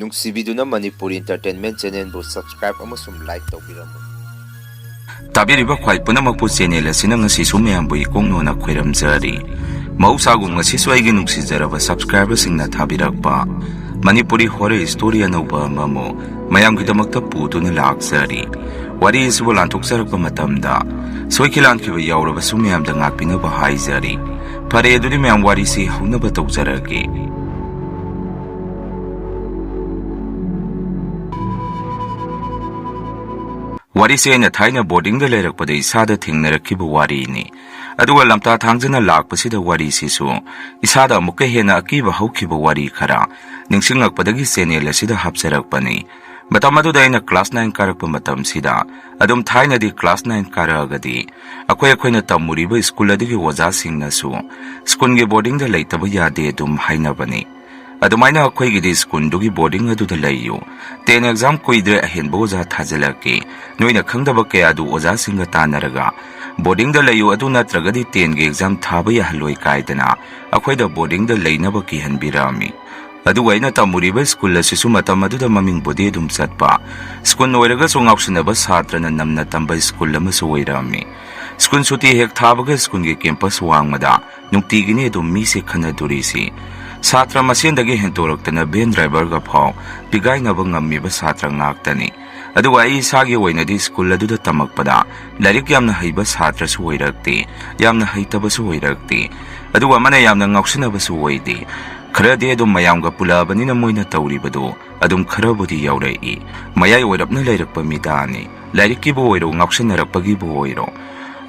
ꯅꯨꯡꯁꯤꯕꯤꯗꯨꯅ Manipuri entertainment ꯆꯦꯅꯦꯜꯕꯨ subscribe ꯑꯃꯁꯨꯡ like ꯇꯧꯕꯤꯔꯝꯃꯨ ꯇꯥꯕꯤꯔꯤꯕ ꯈ꯭ꯋꯥꯏ ꯄꯨꯝꯅꯃꯛꯄꯨ ꯆꯦꯅꯦꯜ ꯑꯁꯤꯅ ꯉꯁꯤꯁꯨ ꯃꯌꯥꯝꯕꯨ ꯏꯀꯣꯛꯅꯣꯅ ꯈꯣꯏꯔꯝꯖꯔꯤ ꯃꯍꯧꯁꯥꯒꯨꯝ ꯉꯁꯤꯁꯨ ꯑꯩꯒꯤ ꯅꯨꯡꯁꯤꯖꯔꯕ ꯁꯕꯁꯀ꯭ꯔꯥꯏꯕꯔꯁꯤꯡꯅ ꯊꯥꯕꯤꯔꯛꯄ ꯃꯅꯤꯄꯨꯔꯤ ꯍꯣꯔꯔ ꯁ꯭ꯇꯣꯔꯤ ꯑꯅꯧꯕ ꯑꯃꯃꯨꯛ ꯃꯌꯥꯝꯒꯤꯗꯃꯛꯇ ꯄꯨꯗꯨꯅ ꯂꯥꯛꯆꯔꯤ ꯋꯥꯔꯤ ꯑꯁꯤꯕꯨ ꯂꯥꯟꯊꯣꯛꯆꯔꯛꯄ ꯃꯇꯝꯗ ꯁꯣꯏꯈꯤ ꯂꯥꯟꯈꯤꯕ ꯌꯥꯎꯔꯕꯁꯨ ꯃꯌꯥꯝꯗ ꯉꯥꯛꯄꯤꯅꯕ ꯍꯥꯏꯖꯔꯤ ꯐꯔꯦ ꯑꯗꯨꯗꯤ ꯃꯌꯥꯝ ꯋꯥꯔꯤꯁꯤ ꯍꯧꯅꯕ ꯇꯧꯖꯔꯒꯦ ꯋꯥꯔꯤꯁꯦ ꯑꯩꯅ ꯊꯥꯏꯅ ꯕꯣꯔꯗꯤꯡꯗ ꯂꯩꯔꯛꯄꯗ ꯏꯁꯥꯗ ꯊꯦꯡꯅꯔꯛꯈꯤꯕ ꯋꯥꯔꯤꯅꯤ ꯑꯗꯨꯒ ꯂꯝꯇꯥ ꯊꯥꯡꯖꯅ ꯂꯥꯛꯄꯁꯤꯗ ꯋꯥꯔꯤꯁꯤꯁꯨ ꯏꯁꯥꯗ ꯑꯃꯨꯛꯀ ꯍꯦꯟꯅ ꯑꯀꯤꯕ ꯍꯧꯈꯤꯕ ꯋꯥꯔꯤ ꯈꯔ ꯅꯤꯡꯁꯤꯡꯂꯛꯄꯗꯒꯤ ꯆꯦꯅꯦꯜ ꯑꯁꯤꯗ ꯍꯥꯞꯆꯔꯛꯄꯅꯤ ꯃꯇꯝ ꯑꯗꯨꯗ ꯑꯩꯅ ꯀ꯭ꯂꯥꯁ 9 ꯀꯥꯔꯛꯄ ꯃꯇꯝꯁꯤꯗ ꯑꯗꯨꯝ ꯊꯥꯏꯅꯗꯤ ꯀ꯭ꯂꯥꯁ 9 ꯀꯥꯔꯛꯑꯒꯗꯤ ꯑꯩꯈꯣꯏꯅ ꯇꯝꯃꯨꯔꯤꯕ ꯁ꯭ꯀꯨꯜ ꯑꯗꯨꯒꯤ ꯑꯣꯖꯥꯁꯤꯡꯅꯁꯨ ꯁ꯭ꯀꯨꯜꯒꯤ ꯕꯣꯔꯗꯤꯡꯗ ꯂꯩꯇꯕ ꯌꯥꯗꯦ ꯑꯗꯨꯝ ꯍꯥꯏꯅꯕꯅꯤ ꯑꯗꯨꯃꯥꯏꯅ ꯑꯩꯈꯣꯏꯒꯤꯗꯤ ꯁ꯭ꯀꯨꯜꯗꯨꯒꯤ ꯕꯣꯔꯗꯤꯡ ꯑꯗꯨꯗ ꯂꯩꯌꯨ 10 ꯑꯦꯛꯖꯥꯝ ꯀꯨꯏꯗ꯭ꯔꯦ ꯑꯍꯦꯟꯕ ꯑꯣꯖꯥ ꯊꯥꯖꯤꯜꯂꯛꯀꯦ ꯅꯣꯏꯅ ꯈꯪꯗꯕ ꯀꯌꯥꯗꯨ ꯑꯣꯖꯥꯁꯤꯡꯒ ꯇꯥꯟꯅꯔꯒ ꯕꯣꯔꯗꯤꯡꯗ ꯂꯩꯌꯨ ꯑꯗꯨ ꯅꯠꯇ꯭ꯔꯒꯗꯤ 10ꯒꯤ ꯑꯦꯛꯖꯥꯝ ꯊꯥꯕ ꯌꯥꯍꯜꯂꯣꯏ ꯀꯥꯏꯗꯅ ꯑꯩꯈꯣꯏꯗ ꯕꯣꯔꯗꯤꯡꯗ ꯂꯩꯅꯕ ꯀꯤꯍꯟꯕꯤꯔꯝꯃꯤ ꯑꯗꯨꯒ ꯑꯩꯅ ꯇꯝꯃꯨꯔꯤꯕ ꯁ꯭ꯀꯨꯜ ꯑꯁꯤꯁꯨ ꯃꯇꯝ ꯑꯗꯨꯗ ꯃꯃꯤꯡꯕꯨꯗꯤ ꯑꯗꯨꯝ ꯆꯠꯄ ꯁ꯭ꯀꯨꯜ ꯑꯣꯏꯔꯒꯁꯨ ꯉꯥꯎꯁꯤꯟꯅꯕ ꯁꯥꯇ꯭ꯔꯅ ꯅꯝꯅ ꯇꯝꯕ ꯁ꯭ꯀꯨꯜ ꯑꯃꯁꯨ ꯑꯣꯏꯔꯝꯃꯤ ꯁ꯭ꯀꯨꯜ ꯁꯨꯇꯤ ꯍꯦꯛ ꯊꯥꯕꯒ ꯁ꯭ꯀꯨꯜꯒꯤ ꯀꯦꯝꯄꯁ ꯋꯥꯡꯃꯗ ꯅꯨꯡꯇꯤꯒꯤꯅꯤ ꯑꯗꯨꯝ ꯃꯤꯁꯦ ꯈꯟꯅꯗꯣꯔꯤꯁꯤ ꯁꯥꯇ꯭ꯔ ꯃꯁꯦꯟꯗꯒꯤ ꯍꯦꯟꯇꯣꯔꯛꯇꯅ ꯚꯦꯟ ꯗ꯭ꯔꯥꯏꯚꯔꯒ ꯐꯥꯎ ꯄꯤꯒꯥꯏꯅꯕ ꯉꯝꯃꯤꯕ ꯁꯥꯇ꯭ꯔ ꯉꯥꯛꯇꯅꯤ ꯑꯗꯨꯒ ꯑꯩ ꯏꯁꯥꯒꯤ ꯑꯣꯏꯅꯗꯤ ꯁ꯭ꯀꯨꯜ ꯑꯗꯨꯗ ꯇꯝꯃꯛꯄꯗ ꯂꯥꯏꯔꯤꯛ ꯌꯥꯝꯅ ꯍꯩꯕ ꯁꯥꯇ꯭ꯔꯁꯨ ꯑꯣꯏꯔꯛꯇꯦ ꯌꯥꯝꯅ ꯍꯩꯇꯕꯁꯨ ꯑꯣꯏꯔꯛꯇꯦ ꯑꯗꯨꯒ ꯑꯃꯅ ꯌꯥꯝꯅ ꯉꯥꯎꯁꯤꯟꯅꯕꯁꯨ ꯑꯣꯏꯗꯦ ꯈꯔꯗꯤ ꯑꯗꯨꯝ ꯃꯌꯥꯝꯒ ꯄꯨꯜꯂꯛꯑꯕꯅꯤꯅ ꯃꯣꯏꯅ ꯇꯧꯔꯤꯕꯗꯨ ꯑꯗꯨꯝ ꯈꯔꯕꯨꯗꯤ ꯌꯥꯎꯔꯛꯏ ꯃꯌꯥꯏ ꯑꯣꯏꯔꯞꯅ ꯂꯩꯔꯛꯄ ꯃꯤꯗꯥꯅꯤ ꯂꯥꯏꯔꯤꯛꯀꯤꯕꯨ ꯑꯣꯏꯔꯣ ꯉꯥꯎꯁꯤꯟꯅꯔꯛꯄꯒꯤꯕꯨ ꯑꯣꯏꯔꯣ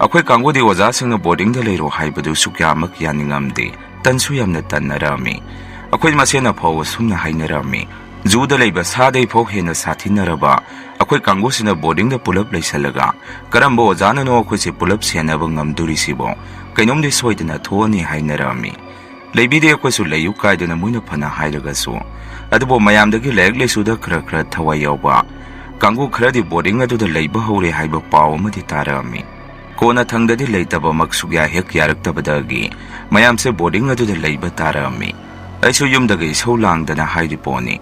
ꯑꯩꯈꯣꯏ ꯀꯥꯡꯕꯨꯗꯤ ꯑꯣꯖꯥꯁꯤꯡꯅ ꯕꯣꯔꯗꯤꯡꯗ ꯂꯩꯔꯣ ꯍꯥꯏꯕꯗꯨꯁꯨ ꯀꯌꯥꯃꯛ ꯌꯥꯅꯤꯡꯉꯝꯗꯦ ꯇꯟꯁꯨ ꯌꯥꯝꯅ ꯇꯟꯅꯔꯝꯃꯤ ꯑꯩꯈꯣꯏ ꯃꯁꯦꯟꯅ ꯐꯥꯎꯕ ꯁꯨꯝꯅ ꯍꯥꯏꯅꯔꯝꯃꯤ ꯖꯨꯗ ꯂꯩꯕ ꯁꯥꯗꯩ ꯐꯥꯎ ꯍꯦꯟꯅ ꯁꯥꯊꯤꯅꯔꯕ ꯑꯩꯈꯣꯏ ꯀꯥꯡꯕꯨꯁꯤꯅ ꯕꯣꯔꯗꯤꯡꯗ ꯄꯨꯂꯞ ꯂꯩꯁꯜꯂꯒ ꯀꯔꯝꯕ ꯑꯣꯖꯥꯅꯅꯣ ꯑꯩꯈꯣꯏꯁꯦ ꯄꯨꯂꯞ ꯁꯦꯟꯅꯕ ꯉꯝꯗꯣꯔꯤꯁꯤꯕꯣ ꯀꯩꯅꯣꯝꯗꯤ ꯁꯣꯏꯗꯅ ꯊꯣꯛꯑꯅꯤ ꯍꯥꯏꯅꯔꯝꯃꯤ ꯂꯩꯕꯤꯗꯦ ꯑꯩꯈꯣꯏꯁꯨ ꯂꯩꯌꯨ ꯀꯥꯏꯗꯅ ꯃꯣꯏꯅ ꯐꯅ ꯍꯥꯏꯔꯒꯁꯨ ꯑꯗꯨꯕꯨ ꯃꯌꯥꯝꯗꯒꯤ ꯂꯥꯏꯔꯤꯛ ꯂꯥꯏꯁꯨꯗ ꯈꯔ ꯊꯋꯥꯏ ꯌꯥꯎꯕ ꯀꯥꯡꯕꯨ ꯈꯔꯗꯤ ꯕꯣꯔꯗꯤꯡ ꯑꯗꯨꯗ ꯂꯩꯕ ꯍꯧꯔꯦ ꯍꯥꯏꯕ ꯄꯥꯎ ꯑꯃꯗꯤ ꯇꯥꯔꯛꯑꯝꯃꯤ ꯀꯣꯟꯅ ꯊꯪꯗꯗꯤ ꯂꯩꯇꯕꯃꯛ ꯁꯨꯛꯌꯥ ꯍꯦꯛ ꯌꯥꯔꯛꯇꯕꯗꯒꯤ ꯃꯌꯥꯝꯁꯦ ꯕꯣꯔꯗꯤꯡ ꯑꯗꯨꯗ ꯂꯩꯕ ꯇꯥꯔꯛꯑꯝꯃꯤ ꯑꯩꯁꯨ ꯌꯨꯝꯗꯒ ꯏꯁꯧ ꯂꯥꯡꯗꯅ ꯍꯥꯏꯔꯤꯄꯣꯠꯅꯤ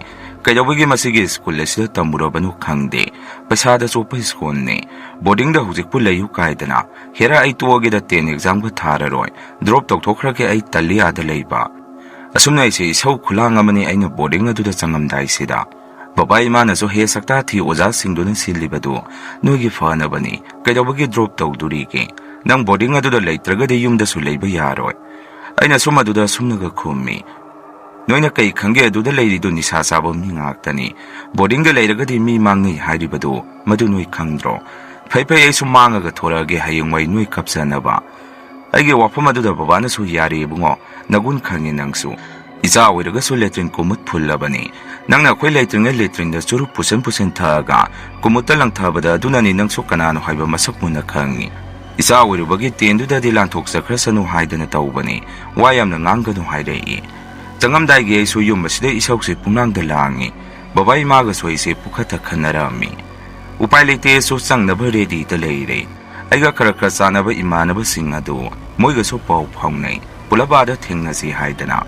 ꯀꯩꯗꯧꯕꯒꯤ ꯃꯁꯤꯒꯤ ꯁ꯭ꯀꯨꯜ ꯑꯁꯤꯗ ꯇꯝꯃꯨꯔꯕꯅꯣ ꯈꯪꯗꯦ ꯄꯩꯁꯥꯗ ꯆꯣꯞꯄ ꯁ꯭ꯀꯨꯜꯅꯤ ꯕꯣꯔꯗꯤꯡꯗ ꯍꯧꯖꯤꯛꯄꯨ ꯂꯩꯌꯨ ꯀꯥꯏꯗꯅ ꯍꯦꯔꯥ ꯑꯩ ꯇꯣꯛꯑꯒꯦꯗ 10 ꯑꯦꯛꯖꯥꯝꯒ ꯊꯥꯔꯔꯣꯏ ꯗ꯭ꯔꯣꯞ ꯇꯧꯊꯣꯛꯈ꯭ꯔꯒꯦ ꯑꯩ ꯇꯜꯂꯤ ꯑꯥꯗ ꯂꯩꯕ ꯑꯁꯨꯝꯅ ꯑꯩꯁꯦ ꯏꯁꯧ ꯈꯨꯂꯥꯡ ꯑꯃꯅꯤ ꯑꯩꯅ ꯕꯣꯔꯗꯤꯡ ꯑꯗꯨꯗ ꯆꯪꯉꯝꯗꯥꯏꯁꯤꯗ ꯕꯕꯥ ꯏꯃꯥꯅꯁꯨ ꯍꯦ ꯁꯛꯇꯥ ꯊꯤ ꯑꯣꯖꯥꯁꯤꯡꯗꯨꯅ ꯁꯤꯜꯂꯤꯕꯗꯨ ꯅꯣꯏꯒꯤ ꯐꯅꯕꯅꯤ ꯀꯩꯗꯧꯕꯒꯤ ꯗ꯭ꯔꯣꯞ ꯇꯧꯗꯣꯔꯤꯒꯦ ꯅꯪ ꯕꯣꯔꯗꯤꯡ ꯑꯗꯨꯗ ꯂꯩꯇ꯭ꯔꯒꯗꯤ ꯌꯨꯝꯗꯁꯨ ꯂꯩꯕ ꯌꯥꯔꯣꯏ ꯑꯩꯅ ꯁꯨꯝ ꯑꯗꯨꯗ ꯁꯨꯝꯅꯒ ꯈꯨꯝꯃꯤ ꯅꯣꯏꯅ ꯀꯩ ꯈꯪꯒꯦ ꯑꯗꯨꯗ ꯂꯩꯔꯤꯗꯨ ꯅꯤꯁꯥ ꯆꯥꯕ ꯃꯤ ꯉꯥꯛꯇꯅꯤ ꯕꯣꯔꯗꯤꯡꯗ ꯂꯩꯔꯒꯗꯤ ꯃꯤ ꯃꯥꯡꯅꯩ ꯍꯥꯏꯔꯤꯕꯗꯨ ꯃꯗꯨ ꯅꯣꯏ ꯈꯪꯗ꯭ꯔꯣ ꯐꯩ ꯑꯩꯁꯨ ꯃꯥꯡꯉꯒ ꯊꯣꯔꯛꯑꯒꯦ ꯍꯌꯦꯡꯋꯥꯏ ꯅꯣꯏ ꯀꯞꯆꯅꯕ ꯑꯩꯒꯤ ꯋꯥꯐꯝ ꯑꯗꯨꯗ ꯕꯕꯥꯅꯁꯨ ꯌꯥꯔꯦ ꯏꯕꯨꯡꯉꯣ ꯅꯒꯨꯟ ꯈꯪꯉꯤ ꯅꯪꯁꯨ ꯏꯆꯥ ꯑꯣꯏꯔꯒꯁꯨ ꯂꯦꯇ꯭ꯔꯤꯟ ꯀꯨꯃꯨꯠ ꯐꯨꯜꯂꯕꯅꯤ ꯅꯪꯅ ꯑꯩꯈꯣꯏ ꯂꯩꯇ꯭ꯔꯤꯉꯩ ꯂꯦꯇ꯭ꯔꯤꯟꯗ ꯆꯨꯔꯨꯞ ꯄꯨꯁꯟ ꯊꯛꯑꯒ ꯀꯨꯃꯨꯠꯇ ꯂꯪꯊꯕꯗ ꯑꯗꯨꯅꯅꯤ ꯅꯪꯁꯨ ꯀꯅꯥꯅꯣ ꯍꯥꯏꯕ ꯃꯁꯛ ꯃꯨꯟꯅ ꯈꯪꯉꯤ ꯏꯆꯥ ꯑꯣꯏꯔꯨꯕꯒꯤ 10ꯗꯨꯗꯗꯤ ꯂꯥꯟꯊꯣꯛꯆꯈ꯭ꯔꯁꯅꯨ ꯍꯥꯏꯗꯅ ꯇꯧꯕꯅꯤ ꯋꯥ ꯌꯥꯝꯅ ꯉꯥꯡꯒꯅꯨ ꯍꯥꯏꯔꯛꯏ ꯆꯪꯉꯝꯗꯥꯏꯒꯤ ꯑꯩꯁꯨ ꯌꯨꯝ ꯑꯁꯤꯗ ꯏꯁꯧꯁꯦ ꯄꯨꯡꯂꯥꯡꯗ ꯂꯥꯡꯉꯤ ꯕꯕꯥ ꯏꯃꯥꯒꯁꯨ ꯑꯩꯁꯦ ꯄꯨꯈꯠꯇ ꯈꯟꯅꯔꯝꯃꯤ ꯎꯄꯥꯏ ꯂꯩꯇꯦꯁꯨ ꯆꯪꯅꯕ ꯔꯦꯗꯤꯗ ꯂꯩꯔꯦ ꯑꯩꯒ ꯈꯔ ꯆꯥꯅꯕ ꯏꯃꯥꯟꯅꯕꯁꯤꯡ ꯑꯗꯨ ꯃꯣꯏꯒꯁꯨ ꯄꯥꯎ ꯐꯥꯎꯅꯩ ꯄꯨꯂꯞ ꯑꯥꯗ ꯊꯦꯡꯅꯁꯤ ꯍꯥꯏꯗꯅ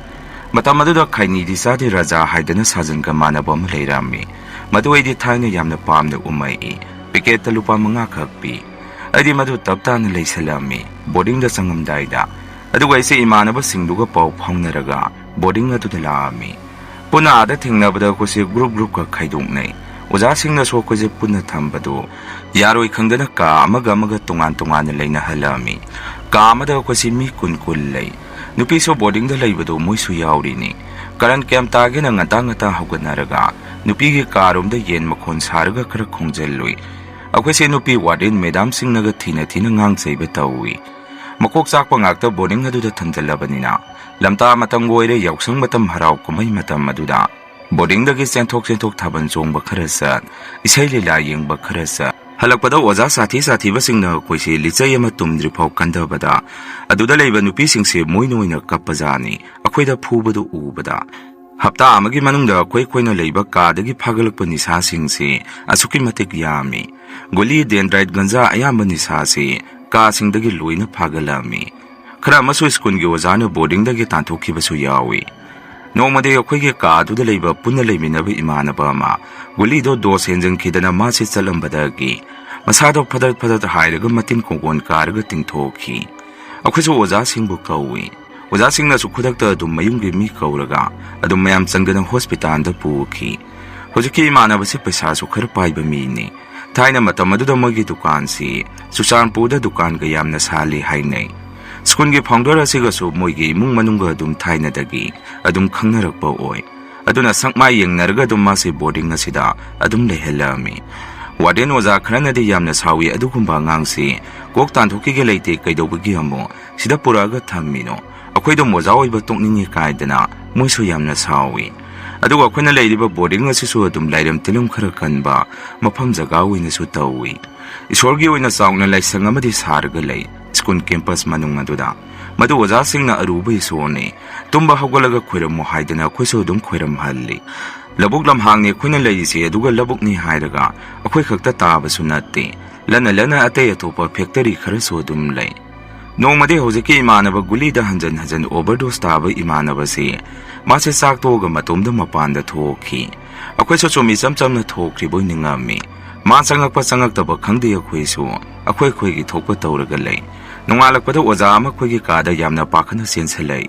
ꯃꯇꯝ ꯑꯗꯨꯗ ꯈꯩꯅꯤꯗꯤ ꯆꯥꯗꯦ ꯔꯥꯖꯥ ꯍꯥꯏꯗꯅ ꯁꯥꯖꯟꯒ ꯃꯥꯟꯅꯕ ꯑꯃ ꯂꯩꯔꯝꯃꯤ ꯃꯗꯨ ꯑꯩꯗꯤ ꯊꯥꯏꯅ ꯌꯥꯝꯅ ꯄꯥꯝꯅ ꯎꯝꯃꯛꯏ ꯄꯤꯀꯦꯠꯇ ꯂꯨꯄꯥ 5 ꯈꯛ ꯄꯤ ꯑꯩꯗꯤ ꯃꯗꯨ ꯇꯞ ꯇꯥꯅ ꯂꯩꯁꯜꯂꯝꯃꯤ ꯕꯣꯔꯗꯤꯡꯗ ꯆꯪꯉꯝꯗꯥꯏꯗ ꯑꯗꯨꯒ ꯑꯩꯁꯦ ꯏꯃꯥꯟꯅꯕꯁꯤꯡꯗꯨꯒ ꯄꯥꯎ ꯐꯥꯎꯅꯔꯒ ꯕꯣꯔꯗꯤꯡ ꯑꯗꯨꯗ ꯂꯥꯛꯑꯝꯃꯤ ꯄꯨꯟꯅ ꯑꯥꯗ ꯊꯦꯡꯅꯕꯗ ꯑꯩꯈꯣꯏꯁꯦ ꯒ꯭ꯔꯨꯞꯀ ꯈꯥꯏꯗꯣꯛꯅꯩ ꯑꯣꯖꯥꯁꯤꯡꯅꯁꯨ ꯑꯩꯈꯣꯏꯁꯦ ꯄꯨꯟꯅ ꯊꯝꯕꯗꯨ ꯌꯥꯔꯣꯏ ꯈꯪꯗꯅ ꯀꯥ ꯑꯃꯒ ꯇꯣꯉꯥꯟꯅ ꯂꯩꯅꯍꯜꯂꯝꯃꯤ ꯀꯥ ꯑꯃꯗ ꯑꯩꯈꯣꯏꯁꯦ ꯃꯤ 10 ꯂꯩ ꯅꯨꯄꯤꯁꯨ ꯕꯣꯔꯗꯤꯡꯗ ꯂꯩꯕꯗꯨ ꯃꯣꯏꯁꯨ ꯌꯥꯎꯔꯤꯅꯤ ꯀꯔꯟ ꯀꯌꯥꯝ ꯇꯥꯒꯦꯅ ꯉꯟꯇꯥ ꯍꯧꯒꯠꯅꯔꯒ ꯅꯨꯄꯤꯒꯤ ꯀꯥꯔꯣꯝꯗ ꯌꯦꯟ ꯃꯈꯣꯟ ꯁꯥꯔꯒ ꯈꯔ ꯈꯣꯡꯖꯜꯂꯨꯏ ꯑꯩꯈꯣꯏꯁꯦ ꯅꯨꯄꯤ ꯋꯥꯔꯗꯦꯟ ꯃꯦꯗꯥꯝꯁꯤꯡꯅꯒ ꯊꯤꯅ ꯉꯥꯡꯆꯩꯕ ꯇꯧꯏ ꯃꯀꯣꯛ ꯆꯥꯛꯄ ꯉꯥꯛꯇ ꯕꯣꯔꯗꯤꯡ ꯑꯗꯨꯗ ꯊꯝꯖꯜꯂꯕꯅꯤꯅ ꯂꯝꯇꯥ ꯃꯇꯝꯒ ꯑꯣꯏꯔꯦ ꯌꯥꯎꯁꯪ ꯃꯇꯝ ꯍꯔꯥꯎ ꯀꯨꯝꯍꯩ ꯃꯇꯝ ꯑꯗꯨꯗ ꯕꯣꯔꯗꯤꯡꯗꯒꯤ ꯆꯦꯟꯊꯣꯛ ꯊꯥꯕꯜ ꯆꯣꯡꯕ ꯈꯔ ꯆꯠ ꯏꯁꯩ ꯂꯤꯂꯥ ꯌꯦꯡꯕ ꯈꯔ ꯆꯠ ꯍꯜꯂꯛꯄꯗ ꯑꯣꯖಾ ꯁꯥꯊꯤꯕꯁꯤꯡꯅ ꯑꯩꯈꯣꯏꯁꯦ ꯂꯤꯆꯩ ꯑꯃ ꯇꯨꯝꯗ꯭ꯔꯤꯐꯥꯎ ꯀꯟꯗꯕꯗ ꯑꯗꯨꯗ ꯂꯩꯕ ꯅꯨꯄꯤꯁꯤꯡꯁꯦ ꯃꯣꯏꯅ ꯑꯣꯏꯅ ꯀꯞꯄꯖꯥꯅꯤ ꯑꯩꯈꯣꯏꯗ ꯐꯨꯕꯗꯨ ꯎꯕꯗ ꯍꯞꯇꯥ ꯑꯃꯒꯤ ꯃꯅꯨꯡꯗ ꯑꯩꯈꯣꯏꯅ ꯂꯩꯕ ꯀꯥꯗꯒꯤ ꯐꯥꯒꯠꯂꯛꯄ ꯅꯤꯁꯥꯁꯤꯡꯁꯦ ꯑꯁꯨꯛꯀꯤ ꯃꯇꯤꯛ ꯌꯥꯝꯃꯤ ꯒꯨꯂꯤ ꯗꯦꯟꯗ꯭ꯔꯥꯏꯠ ꯒꯟꯖꯥ ꯑꯌꯥꯝꯕ ꯅꯤꯁꯥꯁꯦ ꯀꯥꯁꯤꯡꯗꯒꯤ ꯂꯣꯏꯅ ꯐꯥꯒꯠꯂꯝꯃꯤ ꯈꯔ ꯑꯃꯁꯨ ꯁ꯭ꯀꯨꯜꯒꯤ ꯑꯣꯖꯥꯅ ꯕꯣꯔꯗꯤꯡꯗꯒꯤ ꯇꯥꯟꯊꯣꯛꯈꯤꯕꯁꯨ ꯌꯥꯎꯏ नोंमदे अखोइगे कादुदा लेबा पुन्ना लेमिनबा इमानबा अमा गुलीदो दोस हेंजनखिदना मासे चलंबदगी मसादो फदत हाइरगा मतिन कोंगोन कारगा तिंगथोखी अखोइसो ओजा सिंहबु कौवी ओजा सिंहनासु खुदक्ता अदुम मयुंगी मी कौरगा अदुम मयाम चंगदना हॉस्पिटल पुखी होजिकी इमानबसे पैसासु खर पाइबा मीनी थाइना मतम अदुदा मोगी दुकान सी सुचानपुरदा दुकान गा यामना साली हाइनै स्कूल की फाउंडर असिगसु मोगी इमुंग मनुंगा अदुम थाइनदगी अदुम खंगनरकपा ओय अदुना संगमा येंगनरगा अदुम मासे बोर्डिंग असिदा अदुम लेहलामी वार्डन ओजा खरनदि यामना सावी अदुगुंबा अंगांगसी कोक तांथोकीगे लेते कैदौबगी अमो सिदा पुरागा थम्मिनो अखोइदो मोजा ओइबा तोकनिंगे कायदना मोइसु यामना सावी अदुगा अखोइना लेरिबा बोर्डिंग असिसु अदुम लाइरम तिलुम खरा कनबा मफम जगा ओइनसु तौवी ईश्वरगी ओइना चाउना लाइसंग अमदि सारगा लै स्कूल कैंपस मनुंग अदुदा मदु ओजा सिंगना अरुबा इसोरने तुम्बा हौगलगा खोइरमो हाइदना अखोइसु अदुम खोइरम हल्ली लबुक लमहांगने अखोइना लैरिसे अदुगा लबुकनि हाइरगा अखोइ खक्ता ताबसु नत्ते लना अतै अतोपा फैक्टरी खरसु अदुम लै नोंमदे होजिकी इमानबा गुलीदा हंजन ओवरडोस ताबा इमानबसे मासे साक्तोगा मतोमदा मपानदा थोखी अखोइसु चोमी चमचमना थोख्रिबोय निंगामी मा चंगक्तब खंगदे अखोइसु अखोइ खोइगी थोकपा तौरगा लै नोंगालकपदा ओजा अमा खोइगी कादा यामना पाखना सेंसलै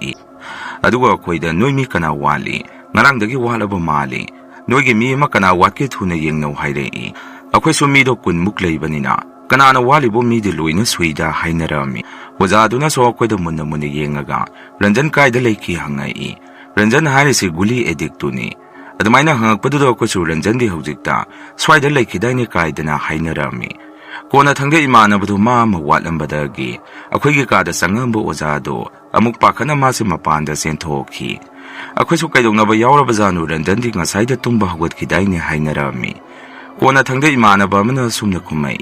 अदुगा अखोइदा नोइमी कना वाली ngarangdagi walaba mali noigi mi ma kana watke thuna yengno hairei akhoi su mi do kun muk leibanina kana na wali bo mi de loina suida hainarami oja duna so akhoi da munna yengaga ranjan kai da leiki hangai ranjan hairisi guli addict tuni admaina hangakpadu do akhoi su ranjan di hojikta swaida leiki daini kai dana hainarami kona thangde imana badu ma watlambadagi akhoi gi ka da sangambo oja do amuk pakhana ma se mapanda senthoki अखोइसु कैदोंगनबा यावरबा जानु रंजनदि ngसाइदा तुंबा हगतखिदाइने हाइनरामी कोना थंगदे इमानबा अमना Sumana Khumai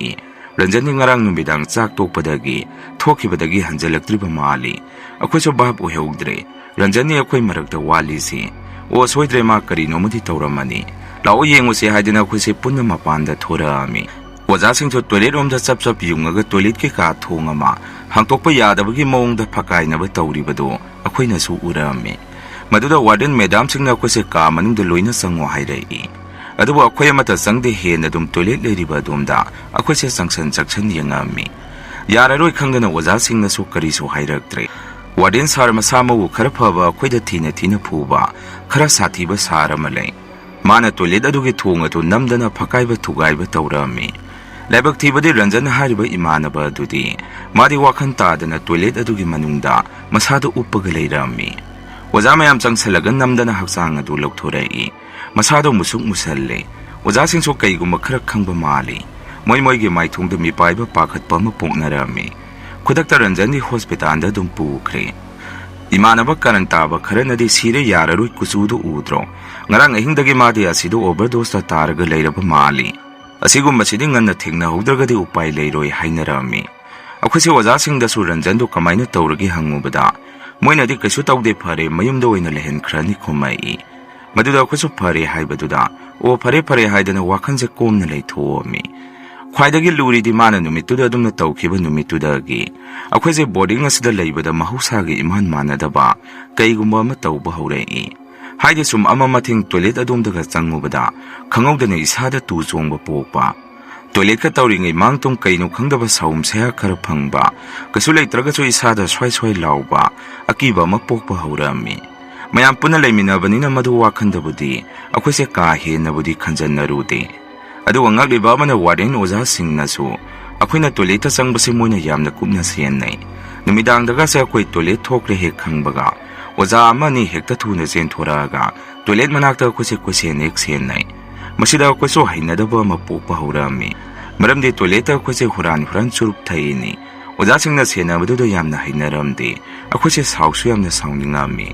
रंजनदि ngarang नुमिदांग चाक तोकपदगी थोखिबदगी हंजलक्त्रिबा माली अखोइसु बाप ओहेउद्रे रंजननि अखोइ मरकता वालीसी ओ सोइद्रे मा करिनो मदि तौरमनी लाओ येंगुसे हाइदना अखोइसे पुन्ना मपानदा थोरामी ओजासिंगसु toilet रोमदा चप युंगगा toilet के का थोंगमा हांतोकपा यादबगी मौंगदा फकाइनबा तौरिबदो अखोइनसु उरामी मदुदा warden madam सिंगना अखोइसे का मनुंगदा लोइना संगो हाइरई अदुबो अखोइ अमता संगदे हेन अदुम टॉयलेट लेरिबा अदुमदा अखोइसे संगसन जक्सन यंगामी यारारोइ खंगना ओजा सिंगनासु करिसु हाइरक्त्रे वार्डन सार मसामउ खरा फबा अखोइदा थीना फुबा खरा साथीबा सार अमलै माना टॉयलेट अदुगे थोंगतो नमदना फकाइबा थुगाइबा तौरामी लाइबक थीबदि रंजन हारिबा इमानबा अदुदि मादि वाखन तादना टॉयलेट अदुगे मनुंगदा मसादो उप्पगा लेरामी ओजा मयाम चंगसलगा नमदना हक्सांग अदु लौथोरई मसादो मुसुक मुसल्ले ओजासिंगसु कैगुम खरा खंगबा माली मोइगे माइथोंगदा मिपाइबा पाखतपा अमा पोंगनरामी खुदक्ता रंजनदि हॉस्पिटल दुम पुख्रे इमानबा करन ताबा खरनदि सिरे याररोइ कुचुदो उद्रो ngarang ahingdagi madi asido overdose ta targa leiraba mali asigumbasiding nganna thingna howdragadi upai leiroi hainarami akhose oja singda su ranjan do kamaina tawragi hangubada moinadi kaisu tawde phare mayumda oina lehen khrani khumai maduda akhosu phare haibaduda o phare haidana wakhanje komna leithomi khwaidagi luri di mana numituda adumna tawkhiba numitudagi akhoje boarding asida leibada mahusagi iman manadaba kaigumba ma tawba hawrei हाइदे सुम अमा मथिंग toilet अदोमदगा चंगुबदा खंगौदने इसादा तु Chongba पोकपा toilet का तौरिंगै मांगतुम canoe खंगदबा साउम सेहा खर फंगबा कसु लेत्रगसु इसादा स्वाइ लाउबा अकीबा म पोकपा हौरामी मयाम पुना लेमिनबनिना मदु वाखंदबुदी अखोइसे का हेनबुदी खंजनरुदे अदु अंगलिबा मना warden ओजा सिंगनासु अखोइना toilet चंगबसे Moina यामना कुपना सेननै नुमिदांगदगा से अखोइ टॉयलेट थोकरे हे खंगबगा ओजा अमनी हेक्ता थुना चेंथोरागा टॉयलेट मनाक्ता खुसे क्वेश्चन एक सेननै मसिदा क्वेसो हाइनदबा म पोकपा हौरामी मरमदे टॉयलेट खुसे हुरान चुरुप थैनी ओजा सिंगना सेनाबदुदा यामना हाइनरमदे अखुसे साउसु यामना साउनिंगामी